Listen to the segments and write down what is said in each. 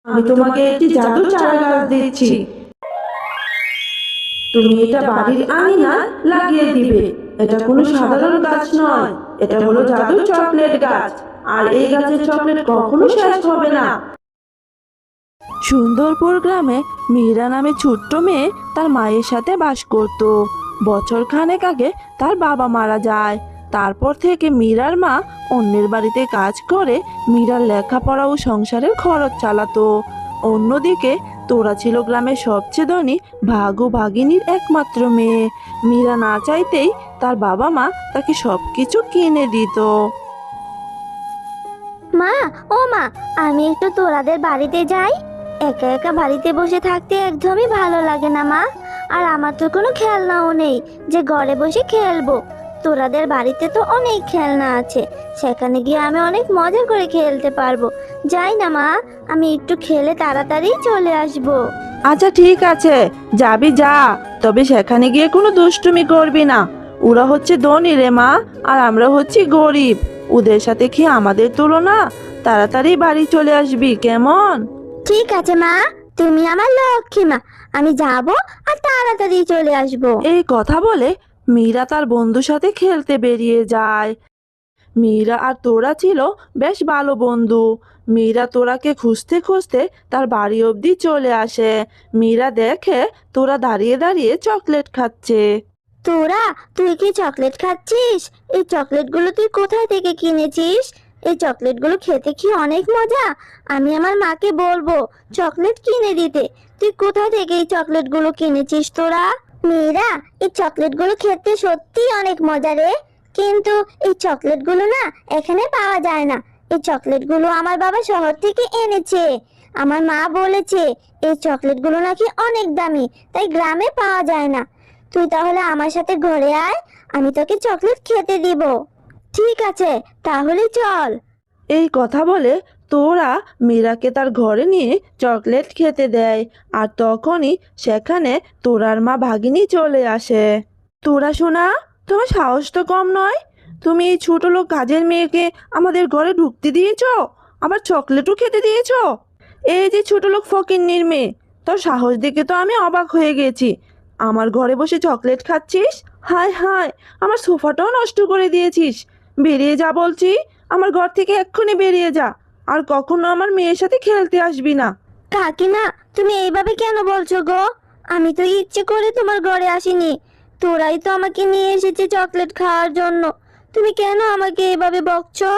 আমি তোমাকে একটি জাদু চারা গাছ দিচ্ছি। তুমি এটা বাড়ির আঙিনায় লাগিয়ে দিবে। এটা কোনো সাধারণ গাছ নয়, এটা হলো জাদু চকলেট গাছ। আর এই গাছের চকলেট কখনো শেষ হবে না। সুন্দরপুর গ্রামে মীরা নামে ছোট্ট মেয়ে তার মায়ের সাথে বাস করত। বছর খানেক আগে তার বাবা মারা যায়। তারপর থেকে মীরার মা অন্যের বাড়িতে কাজ করে মীরার লেখাপড়া ও সংসারের খরচ চালাতো। অন্যদিকে তোরা ছিল গ্রামের সবচেয়ে ধনী ভাগ ও ভাগিনীর একমাত্র মেয়ে। মীরা না চাইতেই তার বাবা মা তাকে সবকিছু কিনে দিত। মা, ও মা, আমি একটু তোরাদের বাড়িতে যাই। একা একা বাড়িতে বসে থাকতে একদমই ভালো লাগে না মা। আর আমার তো কোনো খেলনাও নেই যে ঘরে বসে খেলবো। তোরাদের বাড়িতে তো অনেক খেলনা আছে, সেখানে গিয়ে আমি অনেক মজা করে খেলতে পারবো। যাই না মা, আমি একটু খেলে তাড়াতাড়ি চলে আসবো। আচ্ছা ঠিক আছে, যাবি যা, তবে সেখানে গিয়ে কোনো দুষ্টুমি করবি না। ওরা হচ্ছে ধনী রে মা, আর আমরা হচ্ছি গরিব। ওদের সাথে কি আমাদের তুলনা? তাড়াতাড়ি বাড়ি চলে আসবি, কেমন? ঠিক আছে মা, তুমি আমার লক্ষ্মী মা। আমি যাবো আর তাড়াতাড়ি চলে আসবো। এই কথা বলে মীরা তার বন্ধুর সাথে খেলতে বেরিয়ে যায়। মীরা আর তোরা ছিল বেশ ভালো বন্ধু। মীরা তোরাকে খুঁজতে খুঁজতে তার বাড়ি অবধি চলে আসে। মীরা দেখে তোরা দাঁড়িয়ে দাঁড়িয়ে চকলেট খাচ্ছে। তোরা, তুই কি চকলেট খাচ্ছিস? এই চকলেটগুলো তুই কোথায় থেকে কিনেছিস? এই চকলেটগুলো খেতে কি অনেক মজা। আমি আমার মাকে বলবো চকলেট কিনে দিতে। তুই কোথা থেকে এই চকলেটগুলো কিনেছিস তোরা? মেয়েরা, এই চকলেটগুলো খেতে সত্যি অনেক মজা রে। কিন্তু এই চকলেটগুলো না এখানে পাওয়া যায় না। এই চকলেটগুলো আমার বাবা শহর থেকে এনেছে। আমার মা বলেছে এই চকলেটগুলো নাকি অনেক দামি, তাই গ্রামে পাওয়া যায় না। তুই তাহলে আমার সাথে ঘরে আয়, আমি তোকে চকলেট খেতে দিব। ঠিক আছে, তাহলে চল। এই কথা বলে তোরা মীরাকে তার ঘরে নিয়ে চকলেট খেতে দেয়। আর তখনই সেখানে তোরার মা ভাগিনী চলে আসে। তোরা শোনা, তোমার সাহস তো কম নয়। তুমি এই ছোট লোক কাজের মেয়েকে আমাদের ঘরে ঢুকতে দিয়েছো, আবার চকলেটও খেতে দিয়েছো। এই যে ছোট লোক ফকিন্নির মেয়ে, তোর সাহস দেখে তো আমি অবাক হয়ে গেছি। আমার ঘরে বসে চকলেট খাচ্ছিস? হায় হায়, আমার সোফাটাও নষ্ট করে দিয়েছিস। বেরিয়ে যা বলছি, আমার ঘর থেকে এক্ষুনি বেরিয়ে যা। আর কখনো আমার মেয়ের সাথে খেলতে আসবি না। কাকিমা, তুমি এইভাবে কেন বলছো গো? আমি তো ইচ্ছে করে তোমার ঘরে আসিনি। তোরাই তো আমাকে নিয়ে এসেছে চকলেট খাওয়ার জন্য। তুমি কেন আমাকে এইভাবে বকছো?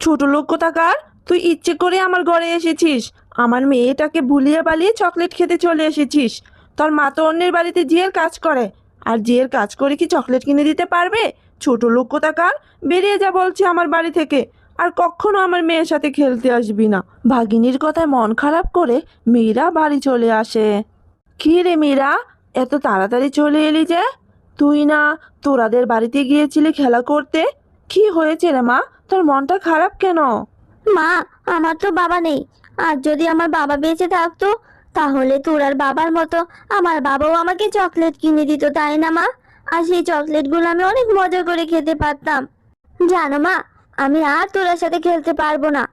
ছোট লোক কোথাকার, তুই ইচ্ছে করে আমার ঘরে এসেছিস। আমার মেয়েটাকে ভুলিয়ে বালিয়ে চকলেট খেতে চলে এসেছিস। তোর মা তো অন্যের বাড়িতে জিয়ের কাজ করে, আর জিয়ের কাজ করে কি চকলেট কিনে দিতে পারবে? ছোট লোক কোথাকার, বেরিয়ে যা বলছি আমার বাড়ি থেকে। আর কখনো আমার মেয়ের সাথে খেলতে আসবি না। ভাগিনীর কথায় মন খারাপ করে মীরা বাড়ি চলে আসে। কি রে মীরা, এত তাড়াতাড়ি চলে এলি যে? তুই না তোরাদের বাড়িতে গিয়েছিলি খেলা করতে? কি হয়েছে রে মা, তোর মনটা খারাপ কেন? মা, আমার তো বাবা নেই। আর যদি আমার বাবা বেঁচে থাকতো, তাহলে তোরার বাবার মতো আমার বাবাও আমাকে চকলেট কিনে দিত, তাই না মা? আর সেই চকলেটগুলো আমি অনেক মজা করে খেতে পারতাম। জানো মা, আমি আর তোরার সাথে খেলতে পারবো না।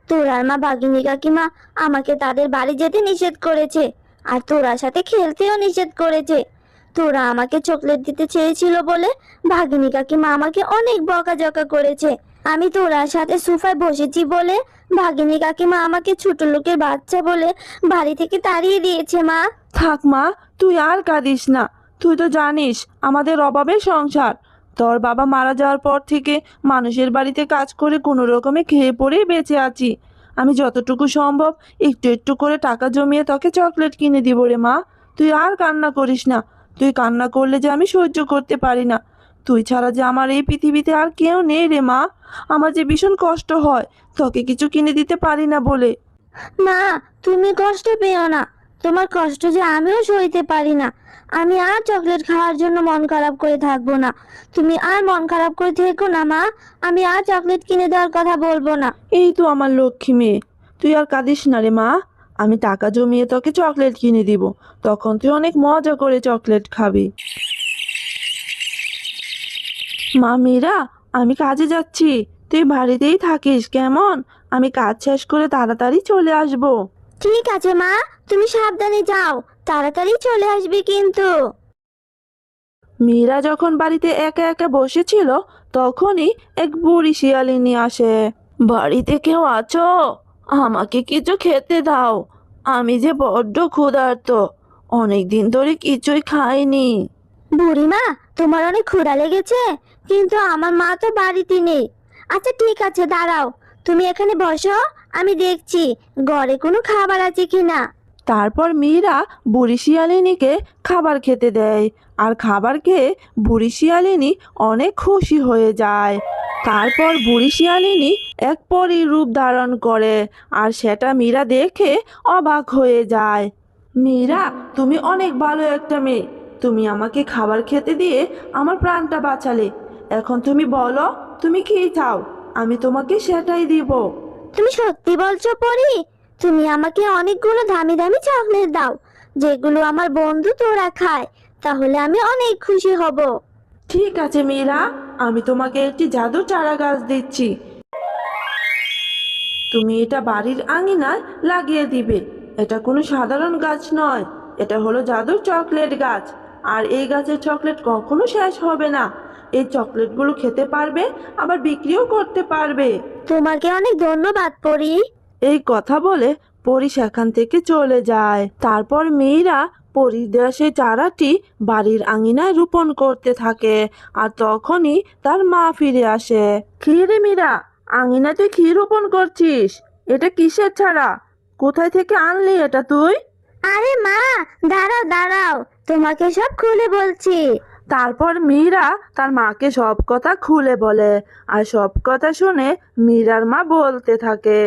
তোরার মা ভাগিনী কাকিমা আমাকে তাদের বাড়ি যেতে নিষেধ করেছে, আর তোরার সাথে খেলতেও নিষেধ করেছে। তোরা আমাকে চকলেট দিতে চেয়েছিল বলে ভাগিনী কাকিমা আমাকে অনেক বকাঝকা করেছে। আমি তোরার সাথে সোফায় বসেছি বলে ভাগিনী কাকিমা আমাকে ছোট লোকের বাচ্চা বলে বাড়ি থেকে তাড়িয়ে দিয়েছে মা। থাক মা, তুই আর কাঁদিস না। তুই তো জানিস আমাদের অভাবের সংসার। তোর বাবা মারা যাওয়ার পর থেকে মানুষের বাড়িতে কাজ করে কোনো রকমে খেয়ে পড়েই বেঁচে আছি। আমি যতটুকু সম্ভব একটু একটু করে টাকা জমিয়ে তোকে চকলেট কিনে দিব রে মা। তুই আর কান্না করিস না। তুই কান্না করলে যে আমি সহ্য করতে পারি না। তুই ছাড়া যে আমার এই পৃথিবীতে আর কেউ নেই রে মা। আমার যে ভীষণ কষ্ট হয় তোকে কিছু কিনে দিতে পারি না বলে। মা, তুমি কষ্ট পেও না। তোমার কষ্ট যে আমিও সইতে পারি না। আমি আর চকলেট খাওয়ার জন্য মন খারাপ করে থাকবো না। তুমি আর মন খারাপ করে থেকো না মা। আমি আর চকলেট কিনে দেওয়ার কথা বলবো না। এই তো আমার লক্ষ্মী মেয়ে, তুই আর কাঁদিস না রে মা। আমি টাকা জমিয়ে তোকে চকলেট কিনে দিব। তখন তুই অনেক মজা করে চকলেট খাবি। মা মীরা, আমি কাজে যাচ্ছি, তুই বাড়িতেই থাকিস কেমন? আমি কাজ শেষ করে তাড়াতাড়ি চলে আসবো। ঠিক আছে মা, তুমি সাবধানে যাও, তাড়াতাড়ি চলে আসবে কিন্তু। মীরা যখন বাড়িতে একা একা বসেছিল তখনই এক বুড়ি শিয়ালিনী আসে। বাড়িতে কেউ আছো? আমাকে কিছু খেতে দাও, আমি যে বড্ড ক্ষুধার্ত, অনেক দিন ধরে কিছুই খাইনি। বুড়িমা, তোমার অনেক ক্ষুধা লেগেছে, কিন্তু আমার মা তো বাড়িতে নেই। আচ্ছা ঠিক আছে, দাঁড়াও, তুমি এখানে বসো, আমি দেখছি ঘরে কোনো খাবার আছে কিনা। তারপর মীরা বুড়ি শিয়ালিনীকে খাবার খেতে দেয়, আর খাবার খেয়ে বুড়ি শিয়ালিনী অনেক খুশি হয়ে যায়। তারপর বুড়ি শিয়ালিনী এক পরীর রূপ ধারণ করে, আর সেটা মীরা দেখে অবাক হয়ে যায়। মীরা, তুমি অনেক ভালো একটা মেয়ে, তুমি আমাকে খাবার খেতে দিয়ে আমার প্রাণটা বাঁচালে। এখন তুমি বলো, তুমি কি চাও, আমি তোমাকে সেটাই দিব। তুমি সত্যি বলছো পরি? তুমি আমাকে অনেকগুলো দামি দামি চকলেট দাও, যেগুলো আমার বন্ধু তোরা খায়, তাহলে আমি অনেক খুশি হব। ঠিক আছে মীরা, আমি তোমাকে একটি জাদুর চারা গাছ দিচ্ছি, তুমি এটা বাড়ির আঙিনায় লাগিয়ে দিবে। এটা কোনো সাধারণ গাছ নয়, এটা হলো জাদুর চকলেট গাছ। আর এই গাছের চকলেট কখনো শেষ হবে না। এই চকলেটগুলো খেতে পারবে, আবার বিক্রিও করতে পারবে। তোমাকে অনেক ধন্যবাদ পরি। এই কথা বলে পরী সেখান থেকে চলে যায়। তারপর মেয়েরা পরীর দেওয়া সেই চারাটি বাড়ির আঙিনায় রোপণ করতে থাকে, আর তখনই তার মা ফিরে আসে। কি রে মীরা, আঙিনায় তুই কি রোপণ করছিস? এটা কিসের চারা? কোথায় থেকে আনলি এটা তুই? আরে মা, দাঁড়াও দাঁড়াও, তোমাকে সব খুলে বলছি। তারপর মীরা তার মাকে সব কথা খুলে বলে, আর সব কথা শুনে মীরার মা বলতে থাকে,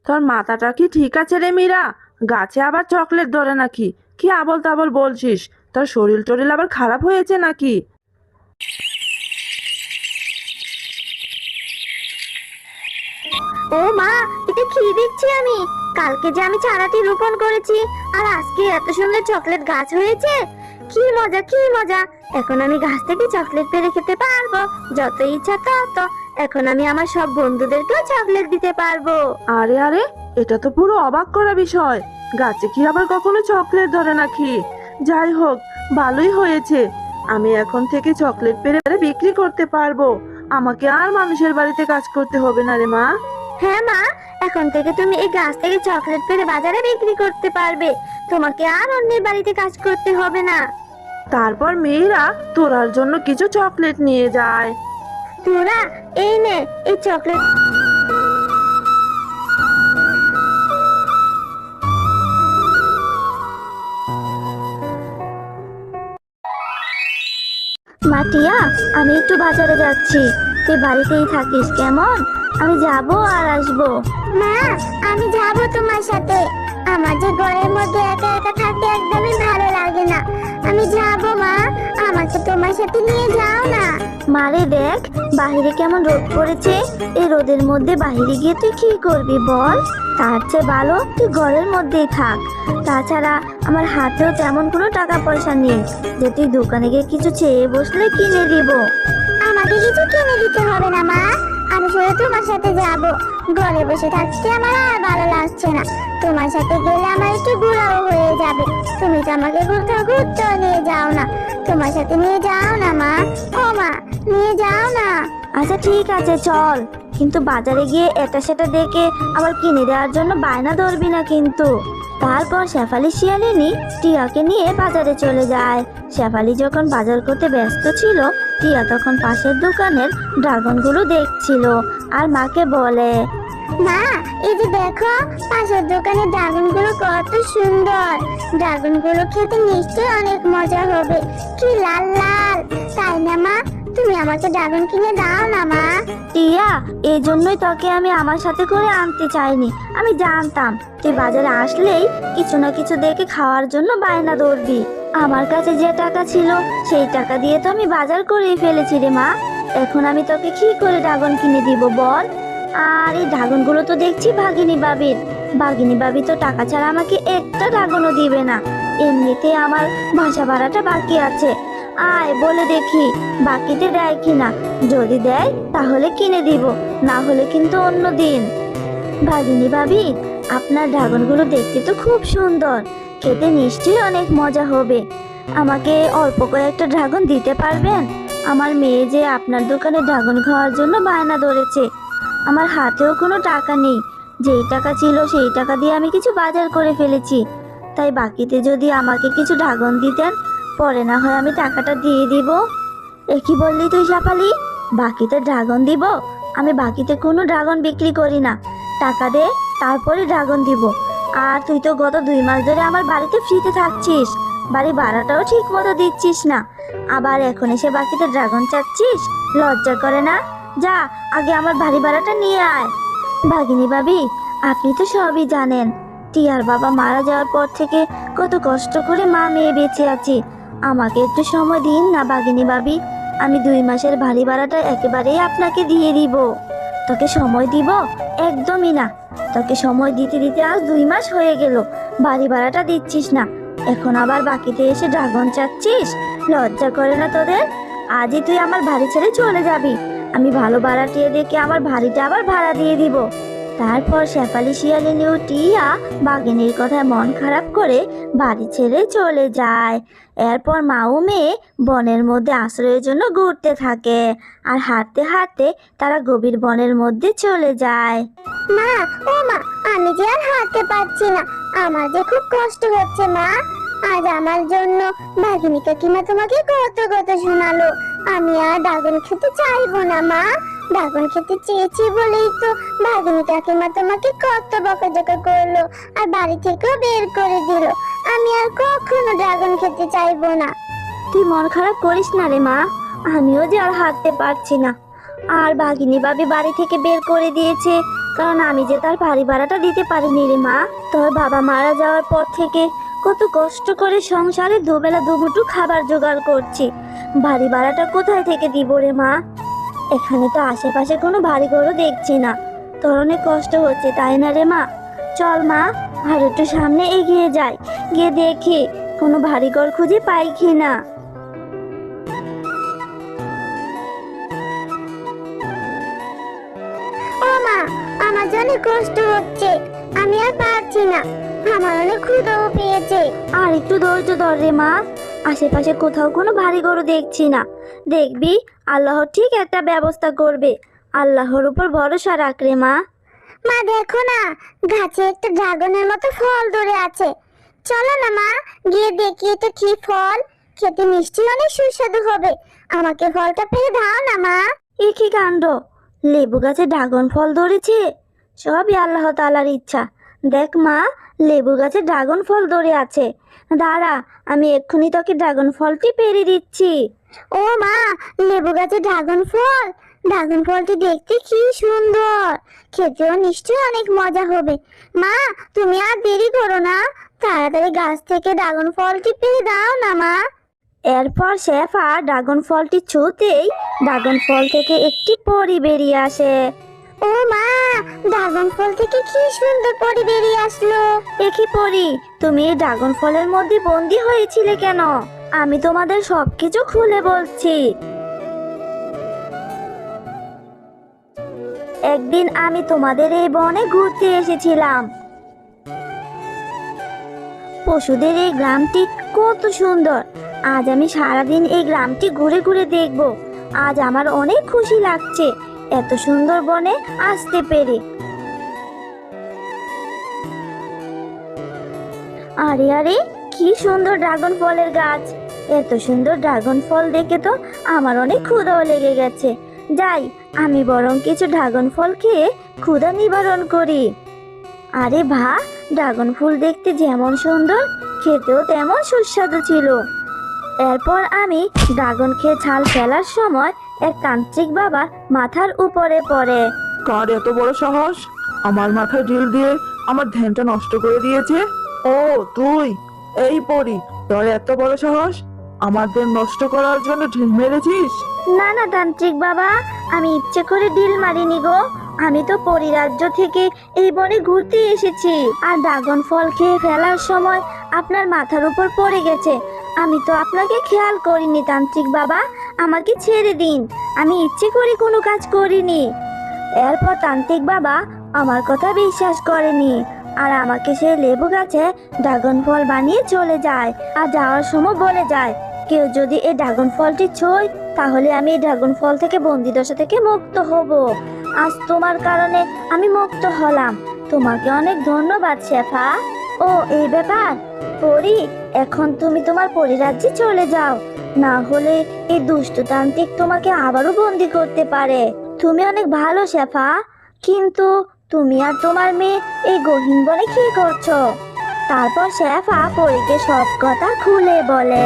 তোর মাথাটা কি ঠিক আছে রে মীরা? গাছে আবার চকলেট ধরে নাকি? কি আবল তাবল বলছিস? তোর শরীর টরিল আবার খারাপ হয়েছে নাকি? ও মা, এটা কি দেখছি আমি? কালকে যে আমি চারাটি রোপণ করেছি, আর আজকে এত সুন্দর চকলেট গাছ হয়েছে। কি মজা কি মজা! এখন আমি গাছ থেকে চকলেট পেড়ে খেতে পারবো, যত ইচ্ছা তত। এখন আমি আমার সব বন্ধুদেরকেও চকলেট দিতে পারবো। আরে আরে, এটা তো পুরো অবাক করা বিষয়। গাছে কি আবার কখনো চকলেট ধরে নাকি? যাই হোক, ভালোই হয়েছে, আমি এখন থেকে চকলেট পেড়ে বিক্রি করতে পারবো। আমাকে আর মানুষের বাড়িতে কাজ করতে হবে না রে মা। হ্যাঁ মা, এখন থেকে তুমি এই গাছ থেকে চকলেট পেড়ে বাজারে বিক্রি করতে পারবে, তোমাকে আর অন্যের বাড়িতে কাজ করতে হবে না। তারপর মেয়েরা তোরার জন্য কিছু চকলেট নিয়ে যায়। তোরা, এই নে এই চকলেট। মাটিয়া, আমি একটু বাজারে যাচ্ছি, তুই বাড়িতেই থাকিস কেমন? আমি যাব আর আসবো। মা, আমি যাব তোমার সাথে। আমার যে ঘরের মধ্যে একা একা থাকতে একদমই ভালো লাগে না। আমি যাব মা, আমাকে তোমার সাথে নিয়ে যাও না। মারে দেখ, বাহিরে কেমন রোদ পড়েছে, এই রোদের মধ্যে বাহিরে গিয়ে তুই কি করবি বল? তার চেয়ে ভালো তুই ঘরের মধ্যেই থাক। তাছাড়া আমার হাতেও তেমন কোনো টাকা পয়সা নেই যে তুই দোকানে গিয়ে কিছু চেয়ে বসলে কিনে দিব। আমাকে কিছু কিনে দিতে হবে না মা, আমি শুধু তোমার সাথে যাব। ঘরে বসে থাকতে আমার আর ভালো লাগছে না, তোমার সাথে গেলে আমার একটু ঘোরাও হয়ে যাবে। তুমি তো আমাকে কোথাও ঘুরতেও নিয়ে যাও না, তোমার সাথে নিয়ে যাও না মা। ও মা, নিয়ে যাও না। আচ্ছা ঠিক আছে চল, কিন্তু বাজারে গিয়ে এটা সেটা দেখে আবার কিনে দেওয়ার জন্য বায়না ধরবি না কিন্তু। তারপর শেফালি শিয়ালিনী টিয়াকে নিয়ে বাজারে চলে যায়। শেফালি যখন বাজার করতে ব্যস্ত ছিল, টিয়া তখন পাশের দোকানের ড্রাগনগুলো দেখছিল, আর মাকে বলে, মা, এই যে দেখো পাশের দোকানের ড্রাগনগুলো কত সুন্দর। ড্রাগনগুলো খেতে নিশ্চয়ই অনেক মজা হবে, কি লাল লাল, তাই না মা? তুমি আমাকে ড্রাগন কিনে দাও না মা। টিয়া, এই জন্যই তোকে আমি আমার সাথে করে আনতে চাইনি। আমি জানতাম তুই বাজারে আসলেই কিছু না কিছু দেখে খাওয়ার জন্য বায়না ধরবি। আমার কাছে যে টাকা ছিল সেই টাকা দিয়ে তো আমি বাজার করেই ফেলেছি রে মা। এখন আমি তোকে কি করে ড্রাগন কিনে দিব বল? আর এই ড্রাগনগুলো তো দেখছি ভাগিনী বাবির। ভাগিনী বাবি তো টাকা ছাড়া আমাকে একটা ড্রাগনও দিবে না। এমনিতে আমার বাসা ভাড়াটা বাকি আছে। আয় বলে দেখি বাকিতে দেয় কিনা, যদি দেয় তাহলে কিনে দিব, না হলে কিন্তু অন্য দিন। ভাগিনী ভাবি, আপনার ড্রাগনগুলো দেখতে তো খুব সুন্দর, খেতে নিশ্চয়ই অনেক মজা হবে। আমাকে অল্প কয়েকটা ড্রাগন দিতে পারবেন? আমার মেয়ে যে আপনার দোকানে ড্রাগন খাওয়ার জন্য বায়না ধরেছে। আমার হাতেও কোনো টাকা নেই, যেই টাকা ছিল সেই টাকা দিয়ে আমি কিছু বাজার করে ফেলেছি। তাই বাকিতে যদি আমাকে কিছু ড্রাগন দিতেন, পরে না হয় আমি টাকাটা দিয়ে দিব। এ কি বললি তুই শেফালি? বাকিতে ড্রাগন দিব? আমি বাকিতে কোনো ড্রাগন বিক্রি করি না। টাকা দে, তারপরে ড্রাগন দিব। আর তুই তো গত 2 মাস ধরে আমার বাড়িতে ফ্রিতে থাকছিস, বাড়ি ভাড়াটাও ঠিক মতো দিচ্ছিস না, আবার এখন এসে বাকিতে ড্রাগন চাচ্ছিস? লজ্জা করে না? যা, আগে আমার বাড়ি ভাড়াটা নিয়ে আয়। ভাগিনী ভাবি, আপনি তো সবই জানেন। টিয়ার বাবা মারা যাওয়ার পর থেকে কত কষ্ট করে মা মেয়ে বেঁচে আছি। আমাকে একটু সময় দিন না ভাগিনী ভাবি, আমি 2 মাসের বাড়ি ভাড়াটা একেবারেই আপনাকে দিয়ে দিব। তোকে সময় দিব? একদমই না। তোকে সময় দিতে দিতে আজ 2 মাস হয়ে গেল, বাড়ি ভাড়াটা দিচ্ছিস না, এখন আবার বাকিতে এসে ড্রাগন চাচ্ছিস? লজ্জা করে না তোদের? আজই তুই আমার বাড়ি ছেড়ে চলে যাবি, আমি ভালো ভাড়াটিয়ে দেখে আমার বাড়িটা আবার ভাড়া দিয়ে দিব। তারপর শেফালি শিয়ালিনী ও টিয়া বাঘিনীর কথায় মন খারাপ করে বাড়ি ছেড়ে চলে যায়। এরপর মা ও মেয়ে বনের মধ্যে আশ্রয়ের জন্য ঘুরতে থাকে, আর হাঁটতে হাঁটতে তারা গভীর বনের মধ্যে চলে যায়। মা, ও মা, আমি যে আর হাঁটতে পারছি না, আমার যে খুব কষ্ট হচ্ছে মা। আজ আমার জন্য বাঘিনী কাকিমা তোমাকে কত কথা শোনালো। আমি আর ড্রাগন খেতে চাইবো না মা। ড্রাগন খেতে চেয়েছি বলেই তো বাঘিনী কাকিমা তোমাকে কত বকাঝকা করলো, আর বাড়ি থেকেও বের করে দিল। আমি আর কখনো ড্রাগন খেতে চাইবো না। তুই মন খারাপ করিস না রে মা, আমিও যে আর হাঁটতে পারছি না। আর বাঘিনী ভাবি বাড়ি থেকে বের করে দিয়েছে কারণ আমি যে তার বাড়ি ভাড়াটা দিতে পারিনি রে মা। তোর বাবা মারা যাওয়ার পর থেকে কত কষ্ট করে সংসারে দুবেলা দুমুঠো খাবার জোগাড় করছি, বাড়ি ভাড়াটা কোথায় থেকে দিব রে মা? এখানে তো আশেপাশে কোনো বাড়ি ঘরও দেখছি না, তোর অনেক কষ্ট হচ্ছে তাই না রে মা? চল মা, আর একটু সামনে এগিয়ে যাই, গিয়ে দেখি কোনো বাড়ি ঘর খুঁজে পাই কি না। ও মা, আমার জন্য কষ্ট হচ্ছে, আমি আর পারছি না, আমার অনেক ক্ষুধাও পেয়েছে। আর একটু ধৈর্য ধর রে মা, আশেপাশে কোথাও কোনো বাড়ি ঘরও দেখছি না। দেখবি আল্লাহ ঠিক একটা ব্যবস্থা করবে, আল্লাহর উপর ভরসা রাখ রে মা। মা দেখো না, গাছে একটা ড্রাগনের মতো ফল ধরে আছে। চলো না মা, গিয়ে দেখি এটা কি ফল, খেতে নিশ্চয়ই অনেক সুস্বাদু হবে। আমাকে ফলটা পেয়ে দাও না মা। এ কি কাণ্ড, লেবু গাছে ড্রাগন ফল ধরেছে! সবই আল্লাহ তাআলার ইচ্ছা। দেখ মা, লেবু গাছে ড্রাগন ফল ধরে আছে। দাঁড়া, আমি এক্ষুনি তোকে ড্রাগন ফলটি পেড়ে দিচ্ছি। ও মা, লেবু গাছে ড্রাগন ফল! ড্রাগন ফলটি দেখতে কি সুন্দর, খেতেও নিশ্চয়ই অনেক মজা হবে। মা, তুমি আর দেরি করো না, তাড়াতাড়ি গাছ থেকে ড্রাগন ফলটি পেয়ে দাও না মা। এরপর শেফা ড্রাগন ফলটি ছুঁতেই ড্রাগন ফল থেকে একটি পরী বেরিয়ে আসে। ও মা, ড্রাগন ফল থেকে কি সুন্দর পরি বেরিয়ে আসলো। এ কি পরী, তুমি এই ড্রাগন ফলের মধ্যে বন্দি হয়েছিলে কেন? আমি তোমাদের সবকিছু খুলে বলছি। একদিন আমি তোমাদের এই বনে ঘুরতে এসেছিলাম। পশুদের এই গ্রামটি কত সুন্দর, আজ আমি সারাদিন এই গ্রামটি ঘুরে ঘুরে দেখব। আজ আমার অনেক খুশি লাগছে এত সুন্দর বনে আসতে পেরে। আরে আরে, কি সুন্দর ড্রাগন ফলের গাছ! এত সুন্দর ড্রাগন ফল দেখে তো আমার অনেক ক্ষুধাও লেগে গেছে। যাই, আমি বরং কিছু ড্রাগন ফল খেয়ে ক্ষুধা নিবারণ করি। আরে বাহ, ড্রাগন ফুল দেখতে যেমন সুন্দর, খেতেও তেমন সুস্বাদু ছিল। এরপর আমি ড্রাগন খেয়ে ছাল ফেলার সময় এক তান্ত্রিক বাবা মাথার উপরে পড়ে। কার এত বড় সাহস আমার মাথায় ঢিল দিয়ে আমার ধ্যানটা নষ্ট করে দিয়েছে? ও তুই, এই পরি, তোর এত বড় সাহস আমার ধ্যান নষ্ট করার জন্য ঢিল মেরেছিস? না না তান্ত্রিক বাবা, আমি ইচ্ছে করে ঢিল মারিনি গো, আমি তো পরিরাজ্য থেকে এই বনে ঘুরতে এসেছি, আর ড্রাগন ফল খেয়ে ফেলার সময় আপনার মাথার উপর পড়ে গেছে। আমি তো আপনাকে খেয়াল করিনি তান্ত্রিক বাবা, আমাকে ছেড়ে দিন, আমি ইচ্ছে করে কোনো কাজ করিনি। এরপর তান্ত্রিক বাবা আমার কথা বিশ্বাস করেনি, আর আমাকে সেই লেবু গাছে ড্রাগন ফল বানিয়ে চলে যায় আর যাওয়ার সময় বলে যায় কেউ যদি এই ড্রাগন ফলটি ছোঁয় তাহলে আমি এই ড্রাগন ফল থেকে বন্দিদশা থেকে মুক্ত হব। আজ তোমার কারণে আমি মুক্ত হলাম। তোমাকে অনেক ধন্যবাদ শেফা। ও এই ব্যাপার পরি, এখন তুমি তোমার পরিরাজ্যে চলে যাও, না হলে এই দুষ্টতান্ত্রিক তোমাকে আবারও বন্দি করতে পারে। তুমি অনেক ভালো শেফা, কিন্তু তুমি আর তোমার মেয়ে এই গহীন বনে কি করছো? তারপর শেফা পরীকে সব কথা খুলে বলে,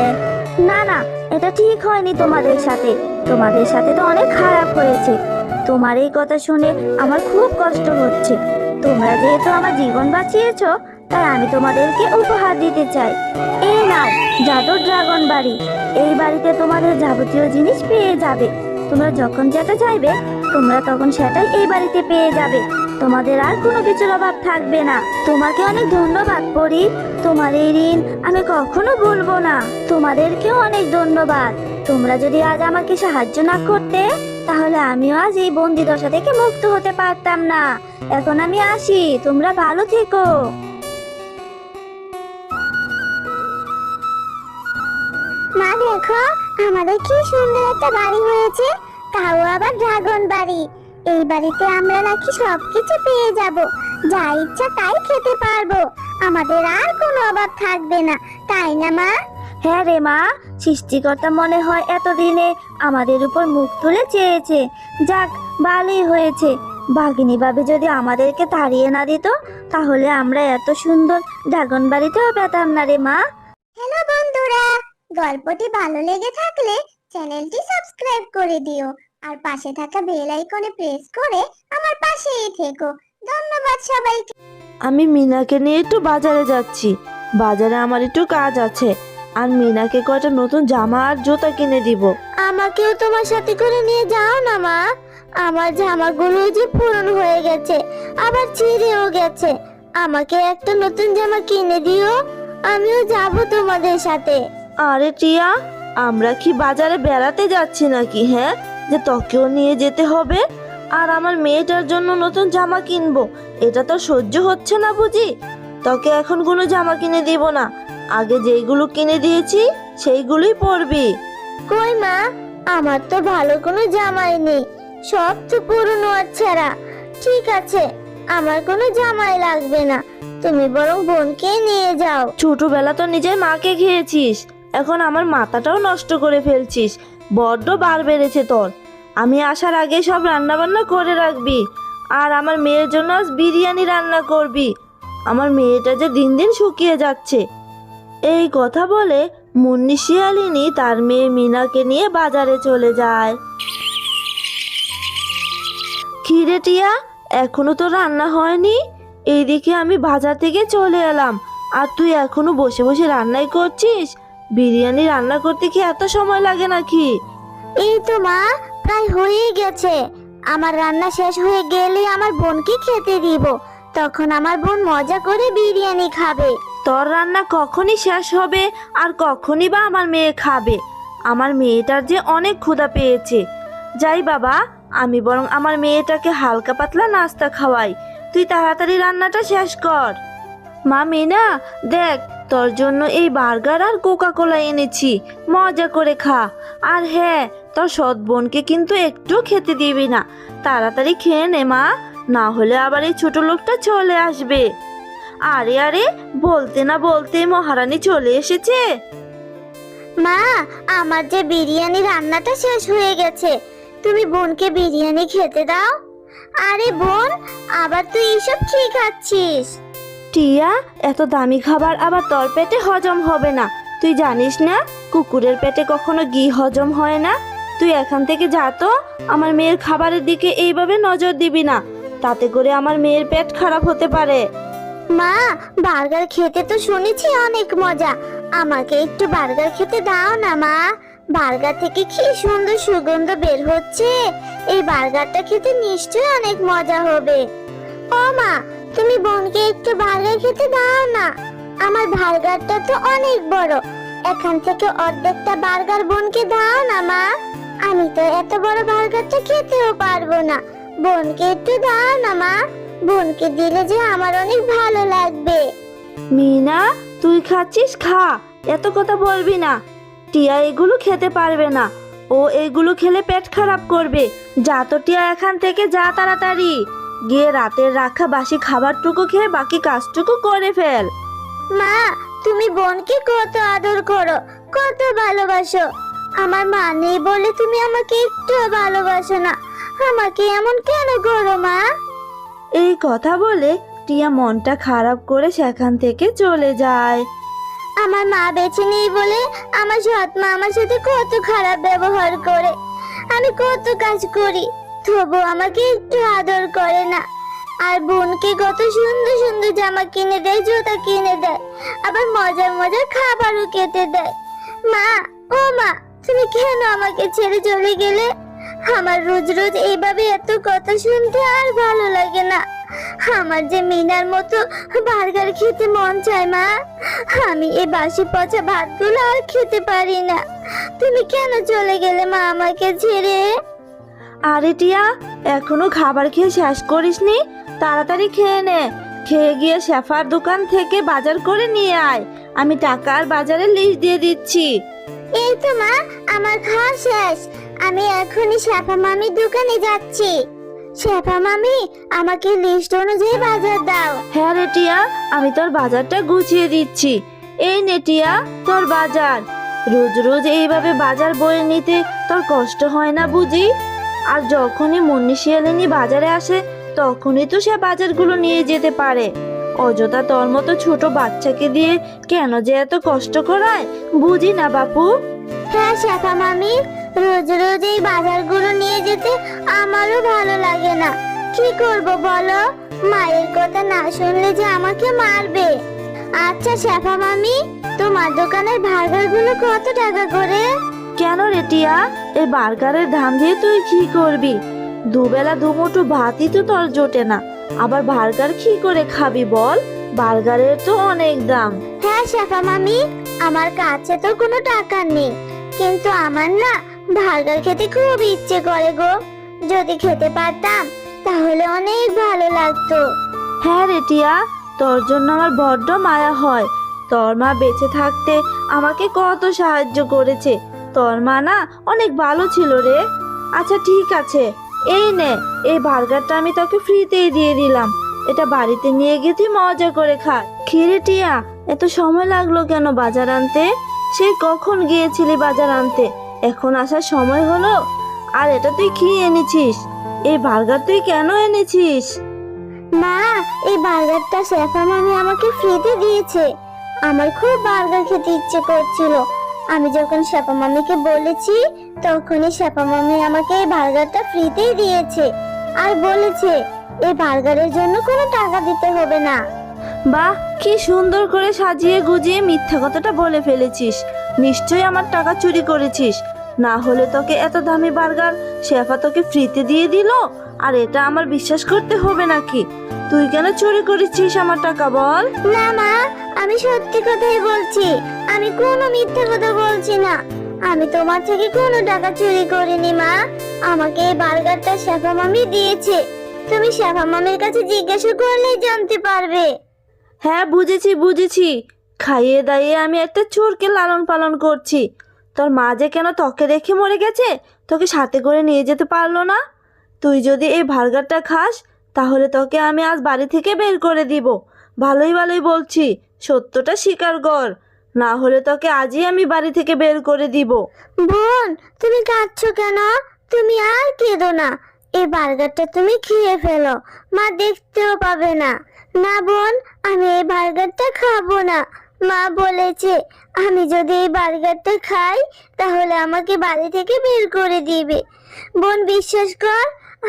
না না, এটা ঠিক হয়নি তোমাদের সাথে তো অনেক খারাপ হয়েছে। তোমার এই কথা শুনে আমার খুব কষ্ট হচ্ছে। তোমরা যেহেতু আমার জীবন বাঁচিয়েছো, তাই আমি তোমাদেরকে উপহার দিতে চাই। এই নাও জাদুর ড্রাগন বাড়ি। এই বাড়িতে তোমাদের যাবতীয় জিনিস পেয়ে যাবে। তোমরা যখন যেটা চাইবে তোমরা তখন সেটাই এই বাড়িতে পেয়ে যাবে। তোমাদের আর কোনো কিছুর অভাব থাকবে না। তোমাকে অনেক ধন্যবাদ পরি, তোমার এই ঋণ আমি কখনো ভুলবো না। তোমাদেরকেও অনেক ধন্যবাদ। তোমরা যদি আজ আমাকে সাহায্য না করতে তাহলে আমিও আজ এই বন্দি দশা থেকে মুক্ত হতে পারতাম না। এখন আমি আসি, তোমরা ভালো থেকো। মা দেখো, আমাদের কি সুন্দর একটা বাড়ি হয়েছে, তাও আবার ড্রাগন বাড়ি। এই বাড়িতে আমরা নাকি সবকিছু পেয়ে যাব, যা ইচ্ছা তাই খেতে পারবো। আমাদের আর কোনো অভাব থাকবে না, তাই না মা? হ্যাঁ রে মা, সৃষ্টিকর্তা মনে হয় এতদিনে আমাদের উপর মুখ তুলে চেয়েছে। যাক, ভালোই হয়েছে। বাঘিনী ভাবে যদি আমাদেরকে তাড়িয়ে না দিত তাহলে আমরা এত সুন্দর ড্রাগন বাড়িতেও পেতাম না রে মা। হ্যালো বন্ধুরা, গল্পটি ভালো লেগে থাকলে চ্যানেলটি সাবস্ক্রাইব করে দিও আর পাশে থাকা বেল আইকনে প্রেস করে আমার পাশেই থেকো। ধন্যবাদ সবাইকে। আমি মিনাকে নিয়ে একটু বাজারে যাচ্ছি। বাজারে আমার একটু কাজ আছে, আর মিনাকে কয়টা নতুন জামা আর জুতা কিনে দিব। আমাকেও তোমার সাথে করে নিয়ে যাও না মা। আমার জামাগুলো যে পুরনো হয়ে গেছে, আবার ছিঁড়েও গেছে। আমাকে একটা নতুন জামা কিনে দিও, আমিও যাব তোমাদের সাথে। আরে টিয়া, আমরা কি বাজারে বেড়াতে যাচ্ছি নাকি, হ্যাঁ, যে তোকেও নিয়ে যেতে হবে আর আমার মেয়েটার জন্য নতুন জামা কিনবো? এটা তো সহ্য হচ্ছে না বুঝি। তোকে এখন কোনো জামা কিনে দিব না, আগে যেইগুলো কিনে দিয়েছি সেইগুলোই পরবি। কই মা, আমার তো ভালো কোনো জামাই নেই, সব তো পুরনো আর ছেঁড়া। ঠিক আছে, আমার কোনো জামাই লাগবে না, তুমি বরং বোনকে নিয়ে যাও। ছোটবেলা তো নিজের মাকে খেয়েছিস, এখন আমার মাথাটাও নষ্ট করে ফেলছিস। বড্ড বার বেড়েছে তোর। আমি আসার আগে সব রান্না বান্না করে রাখবি, আর আমার মেয়ের জন্য আজ বিরিয়ানি রান্না করবি। আমার মেয়েটা যে দিন দিন শুকিয়ে যাচ্ছে। এই কথা বলে মুন্নি শিয়ালিনী তার মেয়ে মিনাকে নিয়ে বাজারে চলে যায়। খিরে টিয়া, এখনো তো রান্না হয়নি? এইদিকে আমি বাজার থেকে চলে এলাম, আর তুই এখনো বসে বসে রান্নাই করছিস? বিরিয়ানি রান্না করতে কি এত সময় লাগে নাকি? এই তো মা, প্রায় হয়ে গেছে। আমার রান্না শেষ হয়ে গেলে আমার বোনকে খেতে দিব, তখন আমার বোন মজা করে বিরিয়ানি খাবে। তোর রান্না কখনই শেষ হবে আর কখনই বা আমার মেয়ে খাবে? আমার মেয়েটার যে অনেক ক্ষুধা পেয়েছে। যাই বাবা, আমি বরং আমার মেয়েটাকে হালকা পাতলা নাস্তা খাওয়াই। তুই তাড়াতাড়ি রান্নাটা শেষ কর। মা মিনা, দেখ তোর জন্য এই বার্গার আর কোকা কোলা এনেছি, মজা করে খা। আর হ্যাঁ, তোর সৎ বোনকে কিন্তু একটু খেতে দিবি না। তাড়াতাড়ি খেয়ে নে মা, না হলে আবার এই ছোট লোকটা চলে আসবে। আরে আরে, বলতে না বলতেই মহারানী চলে এসেছে। মা, আমার যে বিরিয়ানি রান্নাটা শেষ হয়ে গেছে, তুমি বোনকে বিরিয়ানি খেতে দাও। আরে বোন, আবার তুই এসব কি খাচ্ছিস? টিয়া, এত দামি খাবার আবার তোর পেটে হজম হবে না। তুই জানিস না কুকুরের পেটে কখনো ঘি হজম হয় না? তুই এখান থেকে যা তো। আমার মেয়ের খাবারের দিকে এইভাবে নজর দিবি না, তাতে করে আমার মেয়ের পেট খারাপ হতে পারে। মা, বার্গার খেতে তো শুনেছি অনেক মজা, আমাকে একটু বার্গার খেতে দাও না মা। বার্গার থেকে কি সুন্দর সুগন্ধ বের হচ্ছে, এই বার্গারটা খেতে নিশ্চয়ই অনেক মজা হবে। ও মা, তুমি বোনকে একটু বার্গার খেতে দাও না। আমার বার্গারটা তো অনেক বড়, এখান থেকে অর্ধেকটা বার্গার বোনকে দাও না মা। আমি তো এত বড় বার্গারটা খেতেও পারবো না, বোনকে একটু দাও না মা। বোনকে দিলে যে আমার অনেক ভালো লাগবে। মিনা, তুই খাচ্ছিস খা, এত কথা বলবি না। টিয়া এগুলো খেতে পারবে না, ও এগুলো খেলে পেট খারাপ করবে। যা তো টিয়া, এখান থেকে যা তাড়াতাড়ি, গিয়ে রাতের রাখা বাসি খাবারটুকু খেয়ে বাকি কাজটুকু করে ফেল। মা, তুমি বোনকে কত আদর করো, কত ভালোবাসো। আমার মা নেই বলে তুমি আমাকে একটু ভালোবাসো না। আমাকে এমন কেন করো মা? এই কথা বলে টিয়া মনটা খারাপ করে সেখান থেকে চলে যায়। আমার মা বেঁচে নেই বলে আমার সৎ মা আমার সাথে কত খারাপ ব্যবহার করে। আমি কত কাজ করি, তবু আমাকে একটু আদর করে না। আর বোনকে কত সুন্দর সুন্দর জামা কিনে দেয়, জুতা কিনে দেয়, আবার মজার মজার খাবারও খেতে দেয়। মা, ও মা, তুমি কেন আমাকে ছেড়ে চলে গেলে? আমার রোজ রোজ এইভাবে এত কথা শুনতে আর ভালো লাগে না। আমার যে মিনার মতো বার্গার খেতে মন চায় মা। আমি এই বাসি পচা ভাতগুলো আর খেতে পারি না। তুমি কেন চলে গেলে মা আমাকে ছেড়ে? আরে টিয়া, এখনো খাবার খেয়ে শেষ করিসনি? তাড়াতাড়ি খেয়ে নে। খেয়ে গিয়ে শেফার দোকান থেকে বাজার করে নিয়ে আয়। আমি টাকা আর বাজারের লিস্ট দিয়ে দিচ্ছি। এই তো মা, আমার খাওয়া শেষ। আমি এখনই শেফা মামির দোকানে যাচ্ছি। শেফা মামি, আমাকে লিস্ট অনুযায়ী বাজার দাও। হ্যাঁ রে টিয়া, আমি তোর বাজারটা গুছিয়ে দিচ্ছি। এই নে টিয়া, তোর বাজার। রোজ রোজ এইভাবে বাজার বয়ে নিতে তোর কষ্ট হয় না বুঝি? আর যখনই মুন্নি শিয়ালিনী বাজারে আসে, তখনই তো সে বাজারগুলো নিয়ে যেতে পারে। অযথা তোর মতো ছোট বাচ্চাকে দিয়ে কেন যে এত কষ্ট করায়, বুঝি না বাপু। হ্যাঁ শেফা মামি, রোজ রোজ এই বাজারগুলো নিয়ে যেতে আমারও ভালো লাগে না। কি করব বলো? মায়ের কথা না শুনলে যে আমাকে মারবে। আচ্ছা শেফা মামি, তোমার দোকানের বার্গারগুলো কত টাকা করে? কেন রে টিয়া, এই বার্গারের দাম দিয়ে তুই কি করবি? দুবেলা দুমুঠো ভাতই তো তোর জোটে না, আবার বার্গার কি করে খাবি বল? বার্গারের তো অনেক দাম। হ্যাঁ শেফা মামি, আমার কাছে তো কোনো টাকা নেই, কিন্তু আমার না বার্গার খেতে খুব ইচ্ছে করে গো। যদি খেতে পারতাম তাহলে অনেক ভালো লাগতো। হ্যাঁ রে টিয়া, তোর জন্য আমার বড্ড মায়া হয়। তোর মা বেঁচে থাকতে আমাকে কত সাহায্য করেছে। তোর মা না অনেক ভালো ছিল রে। আচ্ছা ঠিক আছে, এই নে, এই বার্গারটা আমি তোকে ফ্রিতেই দিয়ে দিলাম। এটা বাড়িতে নিয়ে গিয়ে তুই মজা করে খা। খিরে টিয়া, এত সময় লাগলো কেন বাজার আনতে? সেই কখন গিয়েছিলি বাজার আনতে, এখন আসার সময় হলো? আর এটা তুই কি এনেছিস? এই বার্গার তুই কেন এনেছিস? মা, এই বার্গারটা শেফা মামি আমাকে ফ্রিতে দিয়েছে। আমার খুব বার্গার খেতে ইচ্ছে করছিল। আমি যখন শেফা মামিকে বলেছি, তখনই শেফা মামি আমাকে এই বার্গারটা ফ্রিতেই দিয়েছে, আর বলেছে এই বার্গারের জন্য কোনো টাকা দিতে হবে না। বাহ, কি সুন্দর করে সাজিয়ে গুজিয়ে মিথ্যা কথাটা বলে ফেলেছিস। নিশ্চয়ই আমার টাকা চুরি করেছিস, না হলে তোকে এত দামি বার্গার শেফা তোকে ফ্রিতে দিয়ে দিল আর এটা আমার বিশ্বাস করতে হবে নাকি? তুই কেন চুরি করেছিস আমার টাকা বল? না মা, আমি সত্যি কথাই বলছি। আমি কোনো মিথ্যা কথা বলছি না। আমি তোমার থেকে কোনো টাকা চুরি করিনি মা। আমাকে এই বার্গারটা শেফা মামি দিয়েছে। তুমি শেফা মামির কাছে জিজ্ঞাসা করলেই জানতে পারবে। হ্যাঁ বুঝেছি বুঝেছি, খাইয়ে দাইয়ে আমি একটা চোরকে লালন পালন করছি। তোর মা যে কেন তোকে রেখে মরে গেছে, তোকে সাথে করে নিয়ে যেতে পারলো না? তুই যদি এই বার্গারটা খাস তাহলে তোকে আমি আজ বাড়ি থেকে বের করে দিব। ভালোই ভালোই বলছি, সত্যটা স্বীকার কর, না হলে তোকে আজই আমি বাড়ি থেকে বের করে দিব। বোন, তুমি কাঁদছো কেন? তুমি আর কেঁদো না। এই বার্গারটা তুমি খেয়ে ফেলো, মা দেখতেও পাবে না। না বোন, আমি এই বার্গারটা খাবো না। মা বলেছে আমি যদি এই বার্গারটা খাই তাহলে আমাকে বাড়ি থেকে বের করে দিবে। বোন বিশ্বাস কর,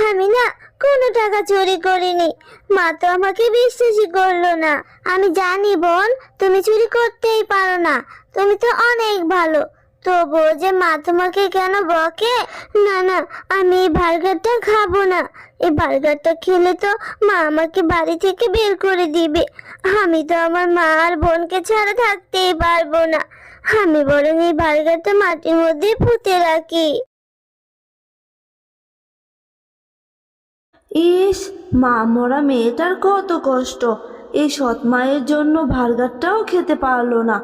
আমি না কোনো টাকা চুরি করিনি। মা তো আমাকে বিশ্বাসই করলো না। আমি জানি বোন, তুমি চুরি করতেই পারো না, তুমি তো অনেক ভালো। তবুও যে মা তোমাকে কেন বকে? না না, আমি এই বার্গারটা খাবো না। এই বার্গারটা খেলে তো মা আমাকে বাড়ি থেকে বের করে দিবে। আমি তো আমার মা আর বোনকে ছাড়া থাকতেই পারবো না। আমি বরং এই বার্গারটা মাটির মধ্যে পুঁতে রাখি। ইস, মা মরা মেয়েটার কত কষ্ট। এই সৎ মায়ের জন্য বার্গারটাও খেতে পারলো না।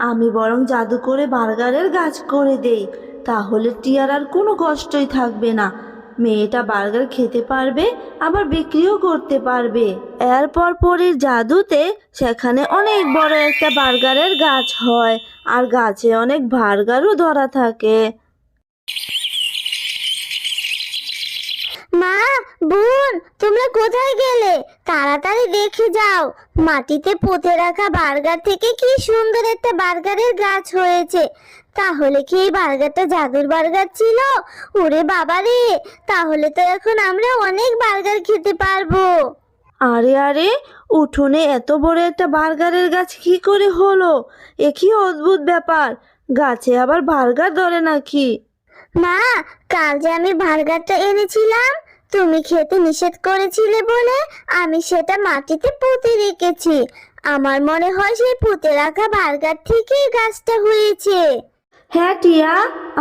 আমি বরং জাদু করে বার্গারের গাছ করে দেই, তাহলে টিয়ার আর কোনো কষ্টই থাকবে না। মেয়েটা বার্গার খেতে পারবে, আবার বিক্রিও করতে পারবে। এরপর পরীর জাদুতে সেখানে অনেক বড় একটা বার্গারের গাছ হয়, আর গাছে অনেক বার্গারও ধরা থাকে। মা, বোন, তোমরা কোথায় গেলে? তাড়াতাড়ি দেখে যাও, মাটিতে পুঁতে রাখা বার্গার থেকে কি সুন্দর একটা বার্গারের গাছ হয়েছে। তাহলে কি এই বার্গারটা জাদুর বার্গার ছিল? ওরে বাবা রে, তাহলে তো এখন আমরা অনেক বার্গার খেতে পারবো। আরে আরে, উঠোনে এত বড় একটা বার্গারের গাছ কি করে হলো? এ কি অদ্ভুত ব্যাপার! গাছে আবার বার্গার ধরে নাকি? মা, কাল যে আমি বার্গারটা এনেছিলাম, তুমি খেতে নিষেধ করেছিলে বলে আমি সেটা মাটিতে পুঁতে রেখেছি। আমার মনে হয় সেই পুঁতে রাখা বার্গার থেকেই গাছটা হয়েছে। হ্যাঁ টিয়া,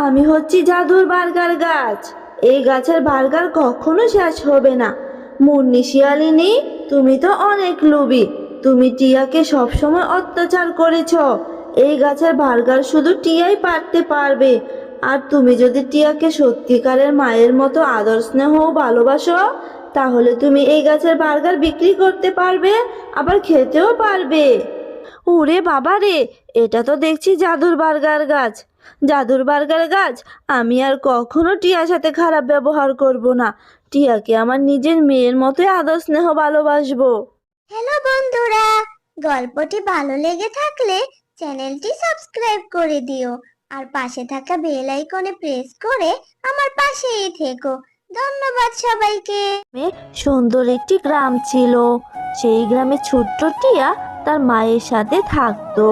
আমি হচ্ছি জাদুর বার্গার গাছ। এই গাছের বার্গার কখনো শেষ হবে না। মুন্নি শিয়ালিনী, তুমি তো অনেক লোভী। তুমি টিয়াকে সবসময় অত্যাচার করেছ। এই গাছের বার্গার শুধু টিয়াই পারতে পারবে। আর তুমি যদি টিয়াকে সত্যিকারের মায়ের মতো আদর স্নেহ ও ভালোবাসো, তাহলে তুমি এই গাছের বার্গার বিক্রি করতে পারবে, আবার খেতেও পারবে। ওরে বাবা রে, এটা তো দেখছি জাদুর বার্গার গাছ। জাদুর বার্গার গাছ, আমি আর কখনো টিয়ার সাথে খারাপ ব্যবহার করব না। টিয়াকে আমার নিজের মেয়ের মতোই আদর স্নেহ ভালোবাসবো। হ্যালো বন্ধুরা, গল্পটি ভালো লেগে থাকলে চ্যানেলটি সাবস্ক্রাইব করে দিও আর পাশে থাকা বেল আইকনে প্রেস করে আমার পাশেই থেকো। ধন্যবাদ সবাইকে। সুন্দর একটি গ্রাম ছিল। সেই গ্রামে ছোট্ট টিয়া তার মায়ের সাথে থাকতো।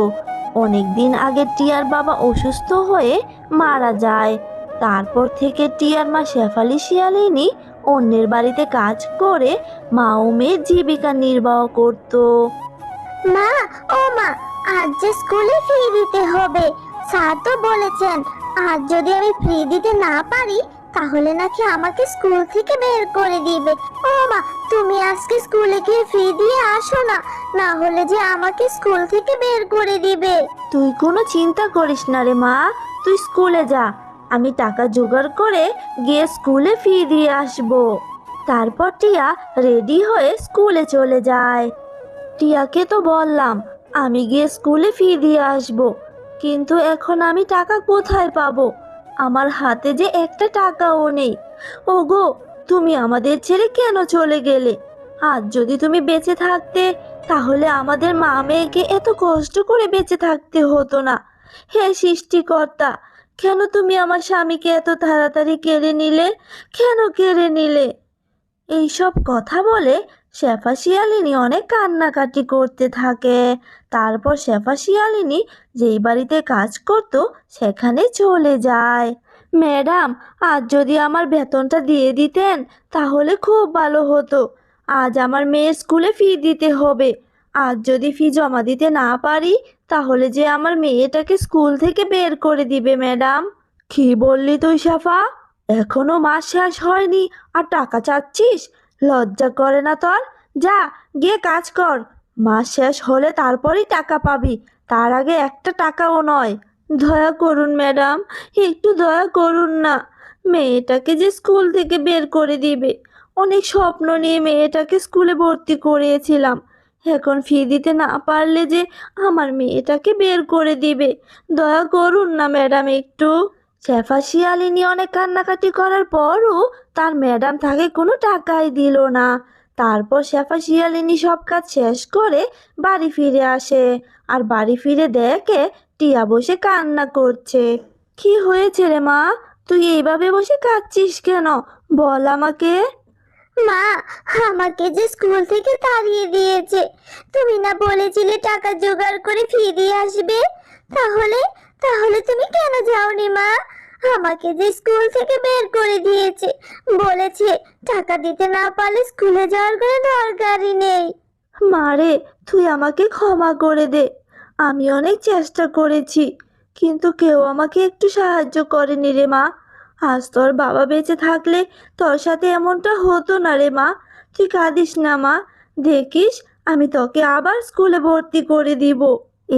অনেক দিন আগে টিয়ার বাবা অসুস্থ হয়ে মারা যায়। তারপর থেকে টিয়ার মা শেফালি শিয়ালিনী অন্যের বাড়িতে কাজ করে মা ও মেয়ের জীবিকা নির্বাহ করতো। মা, ও মা, আজ যে স্কুলে ফি দিতে হবে। স্যার তো বলেছেন আজ যদি আমি ফি দিতে না পারি তাহলে নাকি আমাকে স্কুল থেকে বের করে দিবে। ও মা, তুমি আজকে স্কুলে গিয়ে ফি দিয়ে আসো না, না হলে যে আমাকে স্কুল থেকে বের করে দিবে। তুই কোনো চিন্তা করিস না রে মা, তুই স্কুলে যা। আমি টাকা জোগাড় করে গিয়ে স্কুলে ফি দিয়ে আসবো। তারপর টিয়া রেডি হয়ে স্কুলে চলে যায়। টিয়াকে তো বললাম আমি গিয়ে স্কুলে ফি দিয়ে আসবো, কিন্তু এখন আমি টাকা কোথায় পাবো? আমার হাতে যে একটা টাকাও নেই। ওগো, তুমি আমাদের ছেড়ে কেন চলে গেলে? আজ যদি তুমি বেঁচে থাকতে, তাহলে আমাদের মা মেয়েকে এত কষ্ট করে বেঁচে থাকতে হতো না। হে সৃষ্টিকর্তা, কেন তুমি আমার স্বামীকে এত তাড়াতাড়ি কেড়ে নিলে? কেন কেড়ে নিলে? এইসব কথা বলে শেফা শিয়ালিনী অনেক কান্নাকাটি করতে থাকে। তারপর শেফা শিয়ালিনী যেই বাড়িতে কাজ করত সেখানে চলে যায়। ম্যাডাম, আজ যদি আমার বেতনটা দিয়ে দিতেন তাহলে খুব ভালো হতো। আজ আমার মেয়ের স্কুলে ফি দিতে হবে। আজ যদি ফি জমা দিতে না পারি, তাহলে যে আমার মেয়েটাকে স্কুল থেকে বের করে দিবে ম্যাডাম। কি বললি তুই শেফা? এখনো মাস শেষ হয়নি আর টাকা চাচ্ছিস? লজ্জা করে না তোর? যা, গিয়ে কাজ কর। মাস শেষ হলে তারপরেই টাকা পাবি, তার আগে একটা টাকাও নয়। দয়া করুন ম্যাডাম, একটু দয়া করুন না। মেয়েটাকে যে স্কুল থেকে বের করে দিবে, অনেক স্বপ্ন নিয়ে মেয়েটাকে স্কুলে ভর্তি করিয়েছিলাম। এখন ফি দিতে না পারলে যে আমার মেয়েটাকে বের করে দিবে। দয়া করুন না ম্যাডাম একটু। শেফা শিয়ালিনী অনেক কান্নাকাটি করার পরও তার ম্যাডাম তাকে কোনো টাকাই দিল না। তারপর শেফা শিয়ালিনী সব কাজ শেষ করে বাড়ি ফিরে আসে, আর বাড়ি ফিরে দেখে টিয়া বসে কান্না করছে। কি হয়েছে রে মা? তুই এইভাবে বসে কাঁদছিস কেন? বল আমাকে। মা, আমাকে যে স্কুল থেকে তাড়িয়ে দিয়েছে। তুমি না বলেছিলে টাকা জোগাড় করে ফি দিয়ে আসবে? তাহলে তাহলে তুমি কেন যাওনি মা? আমাকে যে স্কুল থেকে বের করে দিয়েছে, বলেছে টাকা দিতে না পারলে স্কুলে যাওয়ার কোনো দরকারই নেই। মারে, তুই আমাকে ক্ষমা করে দে। আমি অনেক চেষ্টা করেছি, কিন্তু কেউ আমাকে একটু সাহায্য করেনি রে মা। আজ তোর বাবা বেঁচে থাকলে তোর সাথে এমনটা হতো না রে মা। তুই কাঁদিস না মা, দেখিস আমি তোকে আবার স্কুলে ভর্তি করে দিব।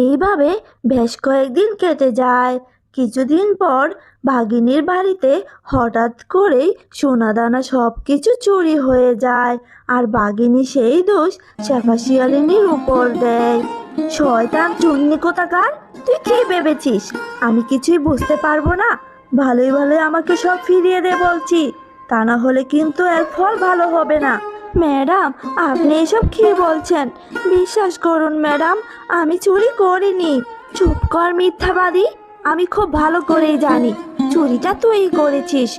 এইভাবে বেশ কয়েকদিন কেটে যায়। কিছুদিন পর ভাগিনীর বাড়িতে হঠাৎ করেই সোনাদানা সব কিছু চুরি হয়ে যায়, আর ভাগিনী সেই দোষ শেফা শিয়ালিনীর উপর দেয়। শয়তান চুন্নি কোথাকার, তুই কি ভেবেছিস আমি কিছুই বুঝতে পারবো না? ভালোই ভালোই আমাকে সব ফিরিয়ে দে বলছি, তা না হলে কিন্তু এর ফল ভালো হবে না। ম্যাডাম, আপনি এসব কি বলছেন? বিশ্বাস করুন ম্যাডাম, আমি চুরি করিনি। চুপ কর মিথ্যাবাদী, আমি খুব ভালো করেই জানি চুরিটা তুই করেছিস।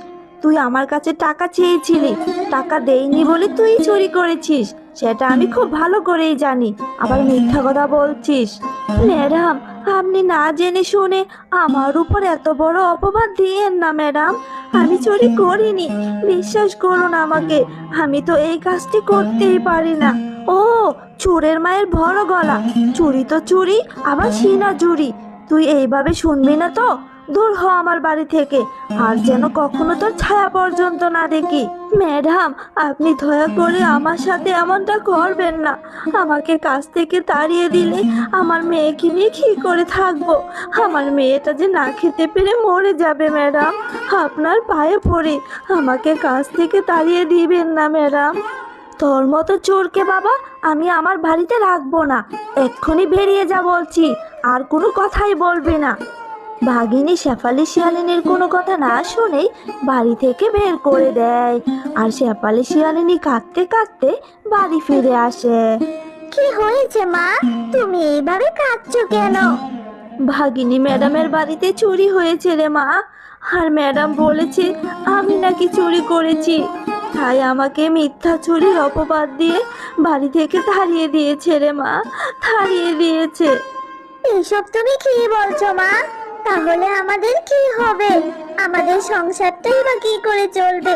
তুই আমার কাছে টাকা চেয়েছিলি, টাকা দেইনি বলে তুই চুরি করেছিস, সেটা আমি খুব ভালো করেই জানি, আবার মিথ্যা কথা বলছিস। ম্যাডাম, আপনি না জেনে শুনে আমার উপর এত বড় অপবাদ দিয়েন না ম্যাডাম। আমি চুরি করিনি, বিশ্বাস করুন আমাকে, আমি তো এই কাজটি করতেই পারি না। ও, চোরের মায়ের বড় গলা, চুরি তো চুরি, আবার সিনা চুরি। তুই এইভাবে শুনবি না তো, দূর হ আমার বাড়ি থেকে, আর যেন কখনো তোর ছায়া পর্যন্ত না দেখি। ম্যাডাম, আপনি দয়া করে আমার সাথে এমনটা করবেন না। আমাকে কাজ থেকে তাড়িয়ে দিলে আমার মেয়েকে নিয়ে কি করে থাকবো? আমার মেয়েটা যে না খেতে পেরে মরে যাবে ম্যাডাম। আপনার পায়ে পড়ে আমাকে কাজ থেকে তাড়িয়ে দিবেন না ম্যাডাম। তোর মতো চোরকে বাবা আমি আমার বাড়িতে রাখবো না, এক্ষুনি বেরিয়ে যা বলছি, আর কোনো কথাই বলবি না। ভাগিনী শেফালি শিয়ালিনীর কোনো কথা না শুনেই বাড়ি থেকে বের করে দেয়, আর শেফালি শিয়ালিনী কাঁদতে কাঁদতে বাড়ি ফিরে আসে। কি হয়েছে মা, তুমি এইভাবে কাঁদছো কেন? ভাগিনী ম্যাডামের বাড়িতে চুরি হয়েছে রে মা, আর ম্যাডাম বলেছে আমি নাকি চুরি করেছি, তাই আমাকে মিথ্যা চুরির অপবাদ দিয়ে বাড়ি থেকে তাড়িয়ে দিয়েছে রে মা, তাড়িয়ে দিয়েছে। এইসব তুমি কি বলছো মা? তাহলে আমাদের কি হবে? আমাদের সংসারটাই বা কি করে চলবে?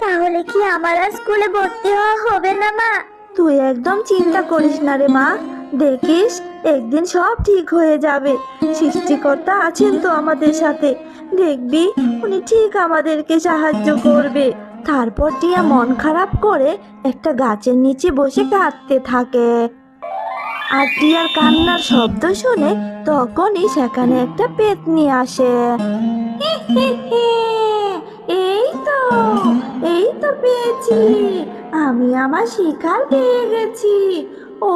তাহলে কি আমার আর স্কুলে ভর্তি হওয়া হবে না মা? তুই একদম চিন্তা করিস না রে মা, দেখিস একদিন সব ঠিক হয়ে যাবে। সৃষ্টিকর্তা আছেন তো আমাদের সাথে, দেখবি উনি ঠিক আমাদেরকে সাহায্য করবে। তারপর টিয়া মন খারাপ করে একটা গাছের নিচে বসে কাঁদতে থাকে, আর টিয়ার কান্নার শব্দ শুনে তখনই সেখানে একটা পেতনি আসে। এই তো, এই তো পেয়েছি, আমি আমার শিকার পেয়ে গেছি। ও,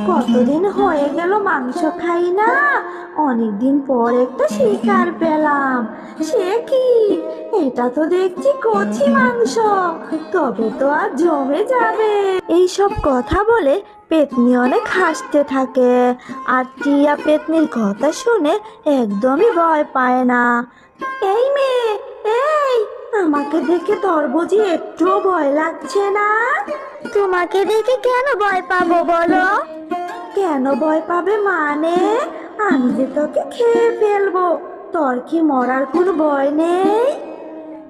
কতদিন হয়ে গেল মাংস খাই না, অনেকদিন পর একটা শিকার পেলাম। সে কি, এটা তো দেখছি কচি মাংস, তবে তো আর জমে যাবে। এইসব কথা বলে পেতনি অনেক হাসতে থাকে, আর টিয়া পেতনির কথা শুনে একদমই ভয় পায় না। এই মেয়ে, এই, আমাকে দেখে তোর বুঝি একটুও ভয় লাগছে না? তোমাকে দেখে কেন ভয় পাবো বলো? কেন ভয় পাবে মানে? আমি যে তোকে খেয়ে ফেলবো, তোর কি মরার কোনো ভয় নেই?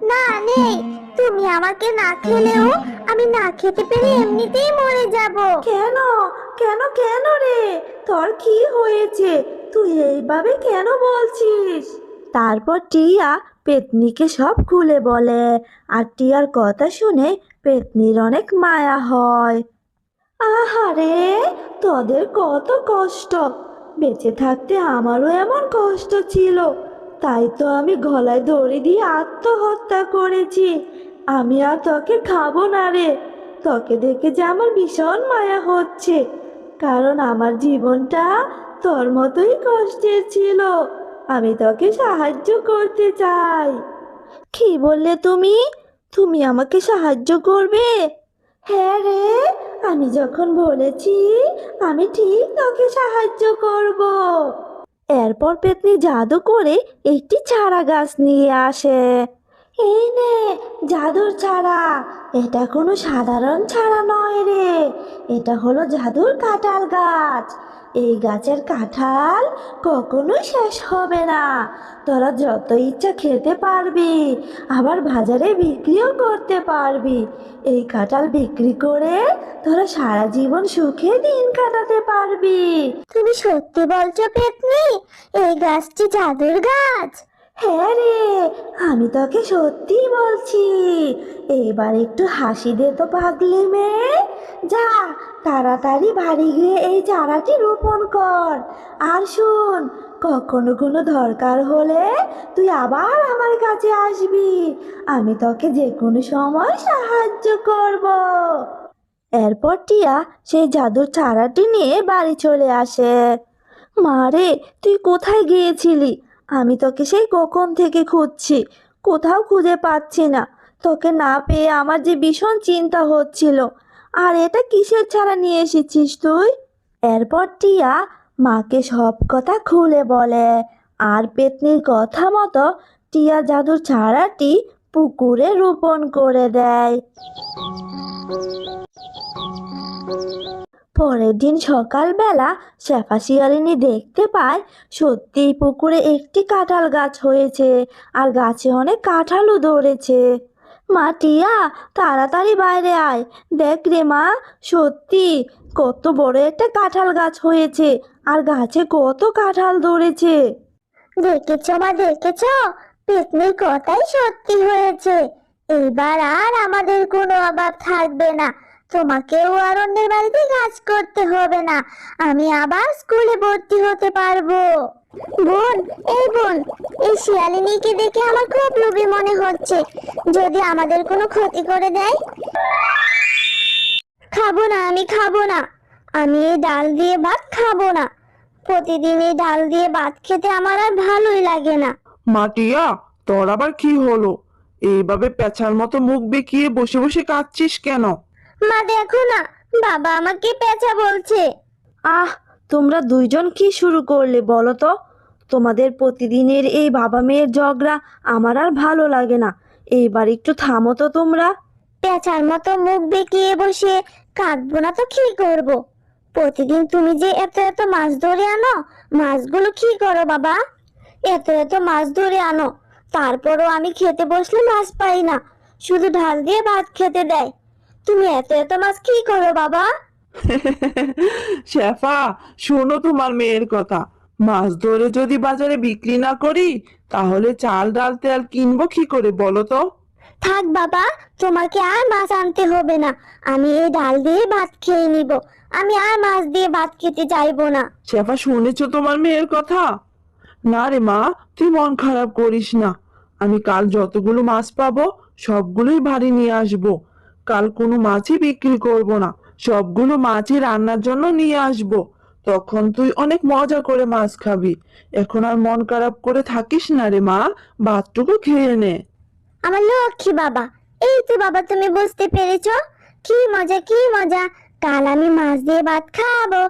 না, নেই। তুমি আমাকে না খেলেও আমি না খেতে পেরে এমনিতেই মরে যাব। কেন, কেন, কেন রে, তোর কি হয়েছে? তুই এইভাবে কেন বলছিস? তারপর টিয়া পেতনিকে সব খুলে বলে, আর টিয়ার কথা শুনে পেতনির অনেক মায়া হয়। আহারে, তোদের কত কষ্ট, বেঁচে থাকতে আমারও এমন কষ্ট ছিল, তাই তো আমি গলায় দড়ি দিয়ে আত্মহত্যা করেছি। আমি আর তোকে খাবো না রে, তোকে দেখে যে আমার ভীষণ মায়া হচ্ছে, কারণ আমার জীবনটা তোর মতোই কষ্টের ছিল। আমি তোকে সাহায্য করতে চাই। কি বললে তুমি? তুমি আমাকে সাহায্য করবে? হ্যাঁ রে, আমি যখন বলেছি আমি ঠিক তোকে সাহায্য করব। এরপর পেতনি জাদু করে একটি চারা গাছ নিয়ে আসে। এই নে জাদুর চারা, এটা কোনো সাধারণ চারা নয় রে, এটা হলো জাদুর কাঁঠাল গাছ। এই গাছের কাঁঠাল কখনোই শেষ হবে না, তোরা যত ইচ্ছা খেতে পারবি, আবার বাজারে বিক্রিও করতে পারবি। এই কাঁঠাল বিক্রি করে তোরা সারা জীবন সুখে দিন কাটাতে পারবি। তুমি সত্যি বলছো পেতনি? এই গাছটি জাদুর গাছ? হ্যাঁ রে, আমি তোকে সত্যি বলছি। এবার একটু হাসি দে তো পাগলি মেয়ে। যা, তাড়াতাড়ি বাড়ি গিয়ে এই চারাটি রোপণ কর। আর শোন, কখনো কোনো দরকার হলে তুই আবার আমার কাছে আসবি। আমি তোকে যে কোনো সময় সাহায্য করব। এরপর টিয়া সেই জাদুর চারাটি নিয়ে বাড়ি চলে আসে। মারে, তুই কোথায় গিয়েছিলি? আমি তোকে সেই কখন থেকে খুঁজছি, কোথাও খুঁজে পাচ্ছি না। তোকে না পেয়ে আমার যে ভীষণ চিন্তা হচ্ছিল। আর এটা কিসের ছাড়া নিয়ে এসেছিস তুই? এরপর টিয়া মাকে সব কথা খুলে বলে। আর পেতনির কথা মতো টিয়া জাদুর চারাটি পুকুরে রোপণ করে দেয়। পরের দিন সকালবেলা শেফা শিয়ালিনী দেখতে পায় সত্যিই পুকুরে একটি কাঁঠাল গাছ হয়েছে, আর গাছে অনেক কাঁঠালও ধরেছে। মা টিয়া, তাড়াতাড়ি বাইরে আয়, দেখ রে মা, সত্যি কত বড় একটা কাঁঠাল গাছ হয়েছে, আর গাছে কত কাঁঠাল ধরেছে। দেখেছো মা, দেখেছো? পেতনির কথাই সত্যি হয়েছে। এইবার আর আমাদের কোনো অভাব থাকবে না। তোমাকেও আর অন্যের বাড়িতে কাজ করতে হবে না। আমি আবার স্কুলে ভর্তি হতে পারবো। বোন, এই বোন, এই শিয়ালিনীকে দেখে আমার খুব লোভী মনে হচ্ছে। যদি আমাদের কোনো ক্ষতি করে দেয়? খাবো না, আমি খাবো না। আমি এই ডাল দিয়ে ভাত খাবো না। প্রতিদিন এই ডাল দিয়ে ভাত খেতে আমার আর ভালোই লাগে না। মাটিয়া, তোর আবার কি হলো? এইভাবে পেঁচার মতো মুখ বেঁকিয়ে বসে বসে কাঁদছিস কেন? মা দেখো না, বাবা আমাকে পেঁচা বলছে। আহ, তোমরা দুইজন কি শুরু করলে বলো তো? তোমাদের প্রতিদিনের এই বাবা মেয়ের ঝগড়া আমার আর ভালো লাগে না। এইবার একটু থামো তো তোমরা। পেঁচার মতো মুখ বেঁকিয়ে বসে কাঁদবো না তো কি করব? প্রতিদিন তুমি যে এত এত মাছ ধরে আনো, মাছগুলো কি করো বাবা? এত এত মাছ ধরে আনো, তারপরও আমি খেতে বসলে মাছ পাই না, শুধু ঢাল দিয়ে ভাত খেতে দেয়। তুমি এত এত মাছ কি করো বাবা? শেফা, শোনো তোমার মেয়ের কথা। মাছ ধরে যদি বাজারে বিক্রি না করি, তাহলে চাল ডাল তেল কিনবো কি করে বলো তো? থাক বাবা, তোমাকে আর মাছ আনতে হবে না। আমি এই ডাল দিয়ে ভাত খেয়ে নিব। আমি আর মাছ দিয়ে ভাত খেতে চাইবো না। শেফা, শুনেছো তোমার মেয়ের কথা? না রে মা, তুই মন খারাপ করিস না। আমি কাল যতগুলো মাছ পাবো সবগুলোই বাড়ি নিয়ে আসবো। কাল কোনো মাছই বিক্রি করব না, সবগুলো মাছই রান্নার জন্য নিয়ে আসবো। তখন তুই অনেক মজা করে মাছ খাবি। এখন আর মন খারাপ করে থাকিস না রে মা, ভাতটুকু খেয়ে নে। আমার লক্ষ্মী বাবা, এই তো বাবা, তুমি বুঝতে পেরেছো? কি মজা, কি মজা! কাল আমি মাছ দিয়ে ভাত খাবো।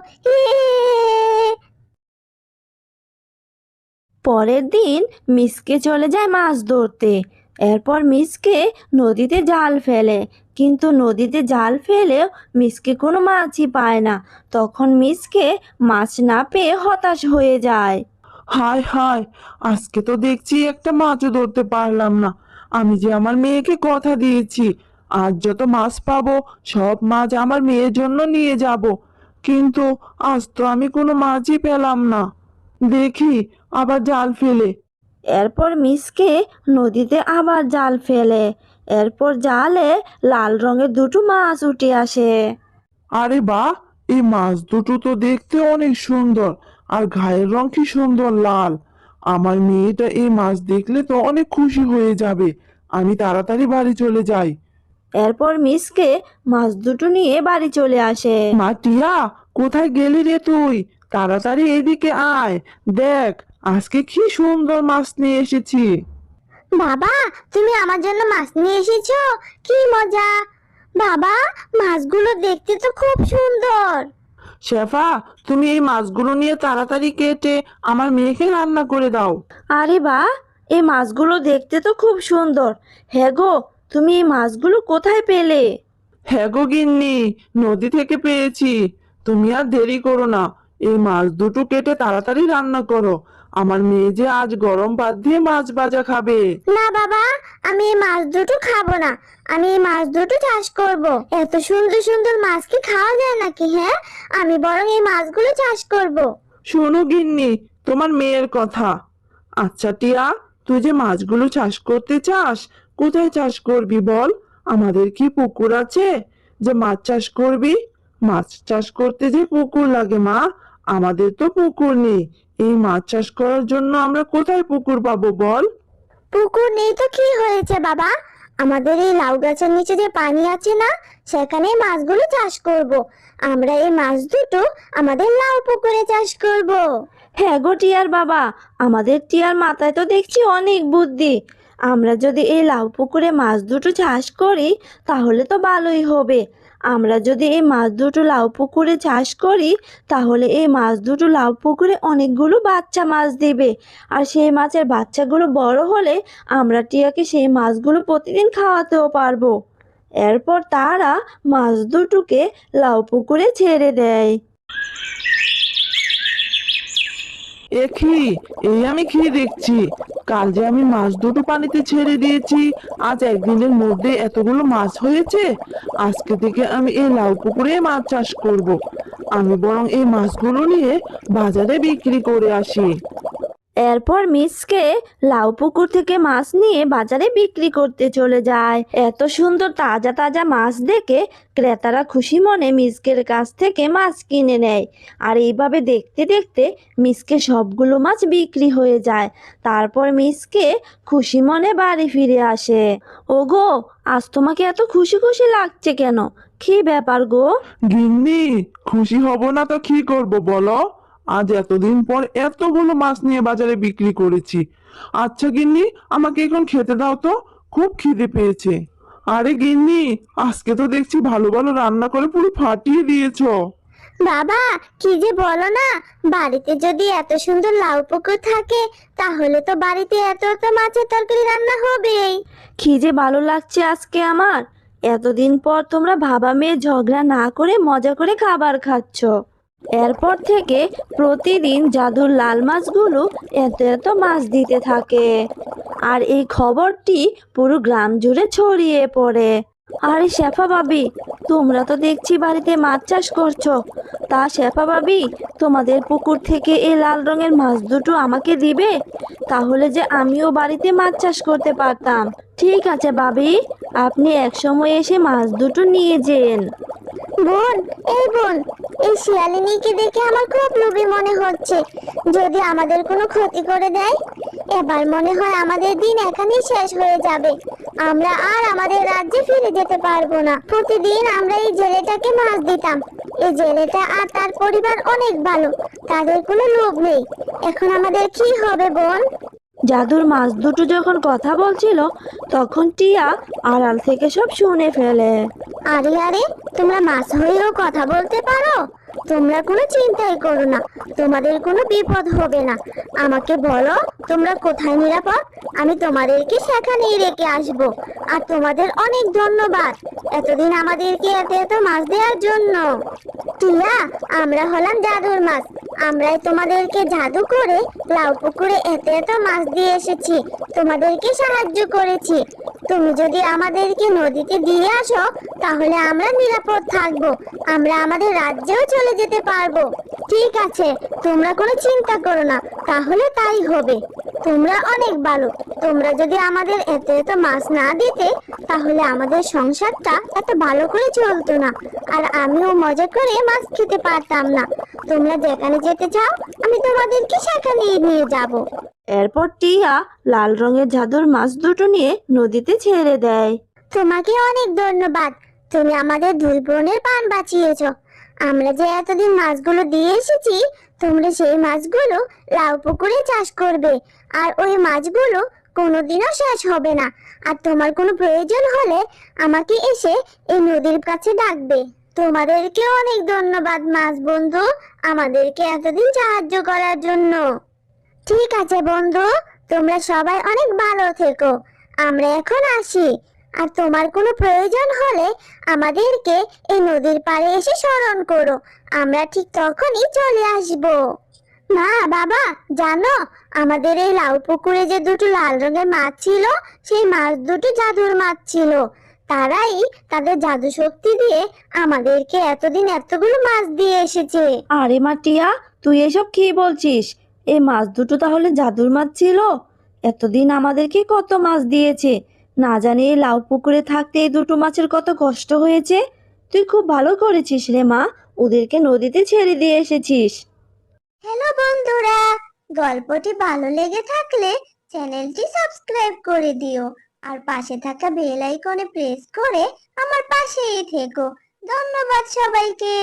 পরের দিন মিসকে চলে যায় মাছ ধরতে। এরপর মিসকে নদীতে জাল ফেলে, কিন্তু নদীতে জাল ফেলেও মিসকে কোনো মাছই পায় না। তখন মিসকে মাছ না পেয়ে হতাশ হয়ে যায়। হায় হায়, আজকে তো দেখছি একটা মাছও ধরতে পারলাম না। আমি যে আমার মেয়েকে কথা দিয়েছি, আজ যত মাছ পাবো সব মাছ আমার মেয়ের জন্য নিয়ে যাব, কিন্তু আজ তো আমি কোনো মাছই পেলাম না। দেখি আবার জাল ফেলে। এরপর মিসকে নদীতে আবার জাল ফেলে। এরপর জালে লাল রঙের দুটো মাছ উঠে আসে। আরে বাহ, এই মাছ দুটো তো দেখতে অনেক সুন্দর, আর গায়ের রং কি সুন্দর লাল। আমার মেয়েটা এই মাছ দেখলে তো অনেক খুশি হয়ে যাবে। আমি তাড়াতাড়ি বাড়ি চলে যাই। এরপর মিসকে মাছ দুটো নিয়ে বাড়ি চলে আসে। মা টিয়া, কোথায় গেলি রে তুই? তাড়াতাড়ি এদিকে আয়, দেখ আজকে কি সুন্দর মাছ নিয়ে এসেছি। বাবা, তুমি আমার জন্য মাছ নিয়ে এসেছো? কি মজা! বাবা, মাছগুলো দেখতে তো খুব সুন্দর। শেফা, তুমি এই মাছগুলো নিয়ে তাড়াতাড়ি কেটে আমার মেয়েকে রান্না করে দাও। আরে বাহ, এই মাছগুলো দেখতে তো খুব সুন্দর। হ্যাঁ গো, তুমি এই মাছগুলো কোথায় পেলে? হ্যাঁ গো গিন্নি, নদী থেকে পেয়েছি। তুমি আর দেরি করো না, এই মাছ দুটো কেটে তাড়াতাড়ি রান্না করো। আমার মেয়ে যে আজ গরম ভাত দিয়ে মাছ ভাজা খাবে। না বাবা, আমি এই মাছ দুটো খাবো না। আমি এই মাছ দুটো চাষ করব। এত সুন্দর সুন্দর মাছ কি খাওয়া যায় নাকি? হ্যাঁ, আমি বরং এই মাছগুলো চাষ করব। শোনো গিন্নি, তোমার মেয়ের কথা। আচ্ছা টিয়া, তুই যে মাছগুলো চাষ করতে চাস, কোথায় চাষ করবি বল? আমাদের কি পুকুর আছে যে মাছ চাষ করবি? মাছ চাষ করতে যে পুকুর লাগে মা, আমাদের তো পুকুর নেই। এই মাছ চাষ করার জন্য আমরা কোথায় পুকুর পাবো বল? পুকুর নেই তো কি হয়েছে বাবা, আমাদের এই লাউ গাছের নিচে যে পানি আছে না, সেখানে মাছগুলো চাষ করব। আমরা এই মাছ দুটো আমাদের লাউ পুকুরে চাষ করব। হ্যাঁ গো টিয়ার বাবা, আমাদের টিয়ার মাথায় তো দেখছি অনেক বুদ্ধি। আমরা যদি এই লাউ পুকুরে মাছ দুটো চাষ করি তাহলে তো ভালোই হবে। আমরা যদি এই মাছ দুটো লাউ পুকুরে চাষ করি তাহলে এই মাছ দুটো লাউ পুকুরে অনেকগুলো বাচ্চা মাছ দেবে। আর সেই মাছের বাচ্চাগুলো বড় হলে আমরা টিয়াকে সেই মাছগুলো প্রতিদিন খাওয়াতেও পারবো। এরপর তারা মাছ দুটোকে লাউ পুকুরে ছেড়ে দেয়। এই আমি কি দেখছি? কাল যে আমি মাছ দুটো পানিতে ছেড়ে দিয়েছি, আজ একদিনের মধ্যে এতগুলো মাছ হয়েছে। আজকে থেকে আমি এই লাউ পুকুরে মাছ চাষ করব। আমি বরং এই মাছগুলো নিয়ে বাজারে বিক্রি করে আসি। এরপর মিসকে লাউ পুকুর থেকে মাছ নিয়ে বাজারে বিক্রি করতে চলে যায়। এত সুন্দর তাজা তাজা মাছ দেখে ক্রেতারা খুশি মনে মিসকের কাছ থেকে মাছ কিনে নেয়। আর এইভাবে দেখতে দেখতে মিসকে সবগুলো মাছ বিক্রি হয়ে যায়। তারপর মিসকে খুশি মনে বাড়ি ফিরে আসে। ওগো, আজ তোমাকে এত খুশি খুশি লাগছে কেন? কি ব্যাপার গো? গিন্নি, খুশি হব না তো কি করব বলো? আজ এতদিন পর এতগুলো মাছ নিয়ে বাজারে বিক্রি করেছি। আচ্ছা গিন্নি, আমাকে এখন খেতে দাও তো, খুব খিদে পেয়েছে। আরে গিন্নি, আজকে তো দেখছি ভালো ভালো রান্না করে পুরো ফাটিয়ে দিয়েছো। বাবা, কি যে বলো না, বাড়িতে যদি এত সুন্দর লাউ পুকুর থাকে তাহলে তো বাড়িতে এত এত মাছের তরকারি রান্না হবেই। কি যে ভালো লাগছে আজকে আমার। এতদিন পর তোমরা বাবা মেয়ে ঝগড়া না করে মজা করে খাবার খাচ্ছ। এরপর থেকে প্রতিদিন জাদুর লাল মাছগুলো এত এত মাছ দিতে থাকে। আর এই খবরটি পুরো গ্রাম জুড়ে ছড়িয়ে পড়ে। আরে শেফা ভাবি, তোমরা তো দেখছি বাড়িতে মাছ চাষ করছো। তা শেফা ভাবি, তোমাদের পুকুর থেকে এই লাল রঙের মাছ দুটো আমাকে দিবে? তাহলে যে আমিও বাড়িতে মাছ চাষ করতে পারতাম। ঠিক আছে ভাবি, আপনি এক সময় এসে মাছ দুটো নিয়ে যেন। বোন, বোন, এই শিয়ালিনীকে দেখে আমার খুব লোভী মনে হচ্ছে। যদি আমাদের কোনো ক্ষতি করে দেয়, এবার মনে হয় আমাদের দিন এখানেই শেষ হয়ে যাবে। আমরা আর আমাদের রাজ্যে ফিরে যেতে পারবো না। প্রতিদিন আমরা এই জেলেটাকে মাছ দিতাম। এই জেলেটা আর তার পরিবার অনেক ভালো, তাদের কোনো লোভ নেই। এখন আমাদের কি হবে বোন? জাদুর মাছ দুটো যখন কথা বলছিল তখন টিয়া আড়াল থেকে সব শুনে ফেলে। আরে আরে, তোমরা মাছ হয়েও কথা বলতে পারো? তোমরা কোনো চিন্তাই করো না, তোমাদের কোনো বিপদ হবে না। আমাকে বলো তোমরা কোথায় নিরাপদ, আমি তোমাদেরকে সেখানেই রেখে আসবো। আর তোমাদের অনেক ধন্যবাদ এতদিন আমাদেরকে এত এত মাছ দেওয়ার জন্য। টিয়া, আমরা হলাম জাদুর মাছ। আমরাই তোমাদেরকে জাদু করে লাউ পুকুরে এত এত মাছ দিয়ে এসেছি, তোমাদেরকে সাহায্য করেছি। তুমি যদি আমাদেরকে নদীতে দিয়ে আসো তাহলে আমরা নিরাপদ থাকবো, আমরা আমাদের রাজ্যেও চলে যেতে পারবো। ঠিক আছে, তোমরা কোনো চিন্তা করো না, তাহলে তাই হবে। তোমরা অনেক ভালো। তোমরা যদি আমাদের এত এত মাছ না দিতে তাহলে আমাদের সংসারটা এত ভালো করে চলতো না, আর আমিও মজা করে মাছ খেতে পারতাম না। তোমরা যেখানে যেতে চাও আমি তোমাদেরকে সেখানেই নিয়ে যাব। এরপর টিয়া লাল রঙের জাদুর মাছ দুটো নিয়ে নদীতে ছেড়ে দেয়। তোমাকে অনেক ধন্যবাদ, তুমি আমাদের দুই বোনের প্রাণ বাঁচিয়েছো। আমরা যে এতদিন মাছগুলো দিয়ে এসেছি, তোমরা সেই মাছগুলো লাউ পুকুরে চাষ করবে, আর ওই মাছগুলো কোনোদিনও শেষ হবে না। আর তোমার কোনো প্রয়োজন হলে আমাকে এসে এই নদীর কাছে ডাকবে। তোমাদেরকে অনেক ধন্যবাদ মাছ বন্ধু, আমাদেরকে এতদিন সাহায্য করার জন্য। ঠিক আছে বন্ধু, তোমরা সবাই অনেক ভালো থেকো। আমরা এখন আসি। আর তোমার কোনো প্রয়োজন হলে আমাদেরকে এই নদীর পাড়ে এসে স্মরণ করো, আমরা ঠিক তখনই চলে আসব। মা, বাবা, জানো আমাদের এই লাউ পুকুরে যে দুটো লাল রঙের মাছ ছিল, সেই মাছ দুটো জাদুর মাছ ছিল। তারাই তাদের জাদু শক্তি দিয়ে আমাদেরকে এতদিন এতগুলো মাছ দিয়ে এসেছে। আরে মা টিয়া, তুই এসব কি বলছিস? এই মাছ দুটো তাহলে জাদুর মাছ ছিল? এতদিন আমাদেরকে কত মাছ দিয়েছে, না জানি এই লাউ পুকুরে থাকতে এই দুটো মাছের কত কষ্ট হয়েছে। তুই খুব ভালো করেছিস রে মা, ওদেরকে নদীতে ছেড়ে দিয়ে এসেছিস। হ্যালো বন্ধুরা, গল্পটি ভালো লেগে থাকলে চ্যানেলটি সাবস্ক্রাইব করে দিও আর পাশে থাকা বেল আইকনে প্রেস করে আমার পাশেই থেকো। ধন্যবাদ সবাইকে।